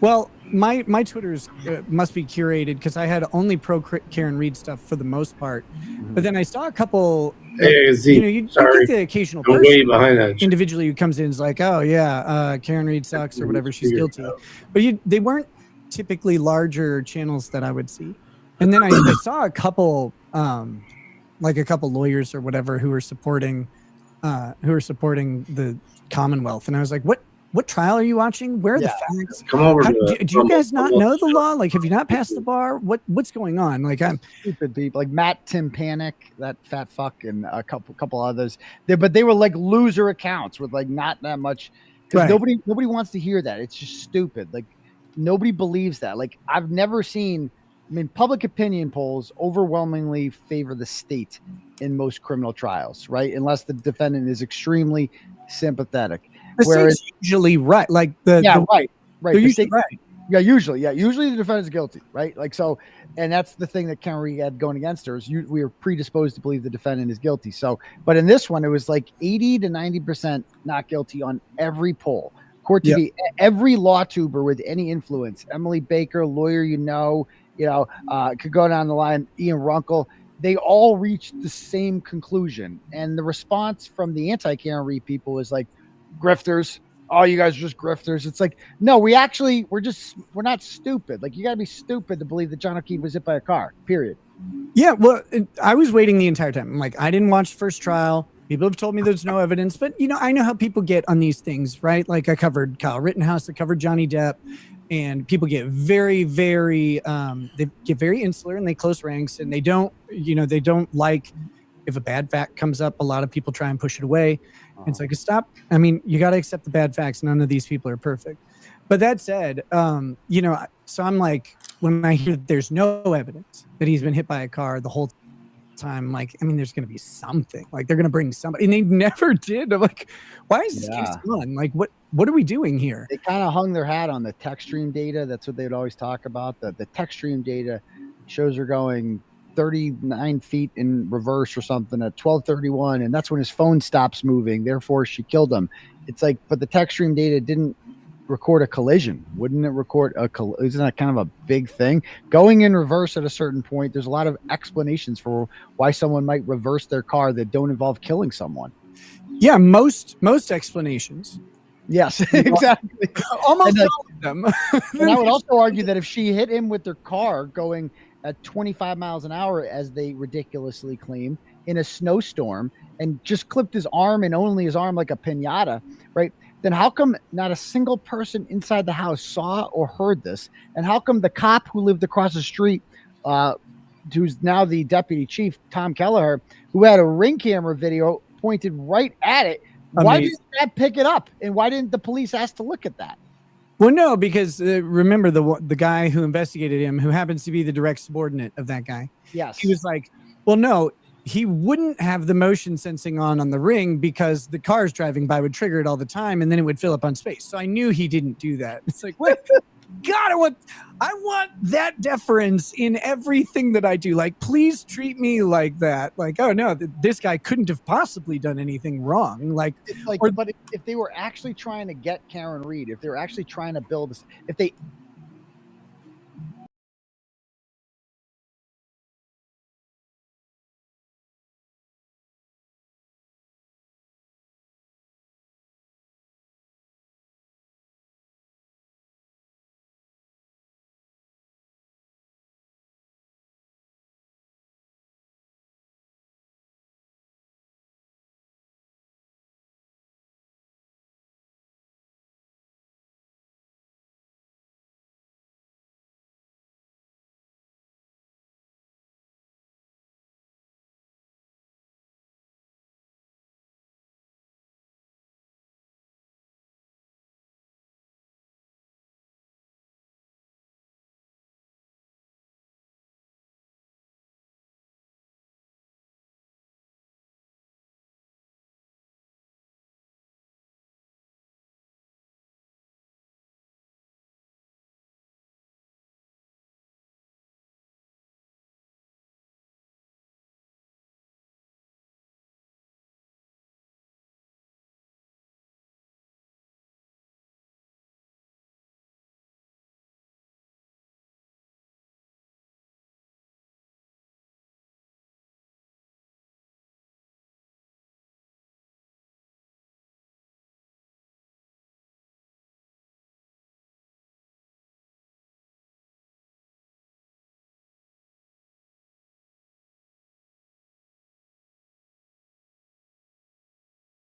S14: Well, my Twitter's must be curated because I had only pro Karen Reed stuff for the most part, but then I saw a couple. You get the occasional person individually who comes in and is like, oh yeah, Karen Reed sucks or whatever, she's guilty, but they weren't typically larger channels that I would see. And then I saw a couple, like a couple lawyers or whatever who were supporting the Commonwealth, and I was like, what trial are you watching? Where are the facts?
S21: Come over.
S14: Do you guys not know the law? Like, have you not passed the bar? What's going on? Like, I'm
S20: stupid people like Matt Timpanic, that fat fuck, and a couple others. But they were like loser accounts with like not that much. Because nobody wants to hear that. It's just stupid. Like, nobody believes that. Like, I've never seen. I mean, public opinion polls overwhelmingly favor the state in most criminal trials, right? Unless the defendant is extremely sympathetic.
S14: The state's usually right. Like right.
S20: They're usually right. Yeah, usually the defendant's guilty, right? Like, so, and that's the thing that Karen Reed had going against her is we are predisposed to believe the defendant is guilty. So, but in this one, it was like 80 to 90% not guilty on every poll. Court TV, every law tuber with any influence, Emily Baker, lawyer, could go down the line, Ian Runkle, they all reached the same conclusion. And the response from the anti-Karen Reed people was like, grifters. Oh, you guys are just grifters. It's like, no, we're not stupid. Like, you got to be stupid to believe that John O'Keefe was hit by a car, period.
S14: Yeah, well, I was waiting the entire time. I'm like, I didn't watch the first trial. People have told me there's no evidence, but, I know how people get on these things, right? Like, I covered Kyle Rittenhouse, I covered Johnny Depp, and people get very, very, they get very insular and they close ranks, and they don't like if a bad fact comes up, a lot of people try and push it away. It's like, stop. I mean, you got to accept the bad facts. None of these people are perfect. But that said, so I'm like, when I hear there's no evidence that he's been hit by a car the whole time, like, I mean, there's going to be something. Like, they're going to bring somebody, and they never did. I'm like, why is this case on? Like, what are we doing here?
S20: They kind of hung their hat on the tech stream data. That's what they would always talk about. The tech stream data shows her going 39 feet in reverse or something at 12:31, and that's when his phone stops moving. Therefore, she killed him. It's like, but the tech stream data didn't record a collision? Wouldn't it record isn't that kind of a big thing? Going in reverse at a certain point, there's a lot of explanations for why someone might reverse their car that don't involve killing someone.
S14: Yeah, most explanations.
S20: Yes, exactly.
S14: Almost all of them.
S20: And I would also argue that if she hit him with their car going at 25 miles an hour, as they ridiculously claim, in a snowstorm, and just clipped his arm and only his arm like a piñata, right? Then how come not a single person inside the house saw or heard this? And how come the cop who lived across the street, who's now the deputy chief, Tom Kelleher, who had a Ring camera video pointed right at it, why didn't that pick it up? And why didn't the police ask to look at that?
S14: Well, no, because remember the guy who investigated him, who happens to be the direct subordinate of that guy.
S20: Yes.
S14: He was like, well, no, he wouldn't have the motion sensing on the Ring because the cars driving by would trigger it all the time and then it would fill up on space. So I knew he didn't do that. It's like, what? God, I want that deference in everything that I do. Like, please treat me like that. Like, oh no, this guy couldn't have possibly done anything wrong. Like,
S20: but if they were actually trying to get Karen Read, if they were actually trying to build this, if they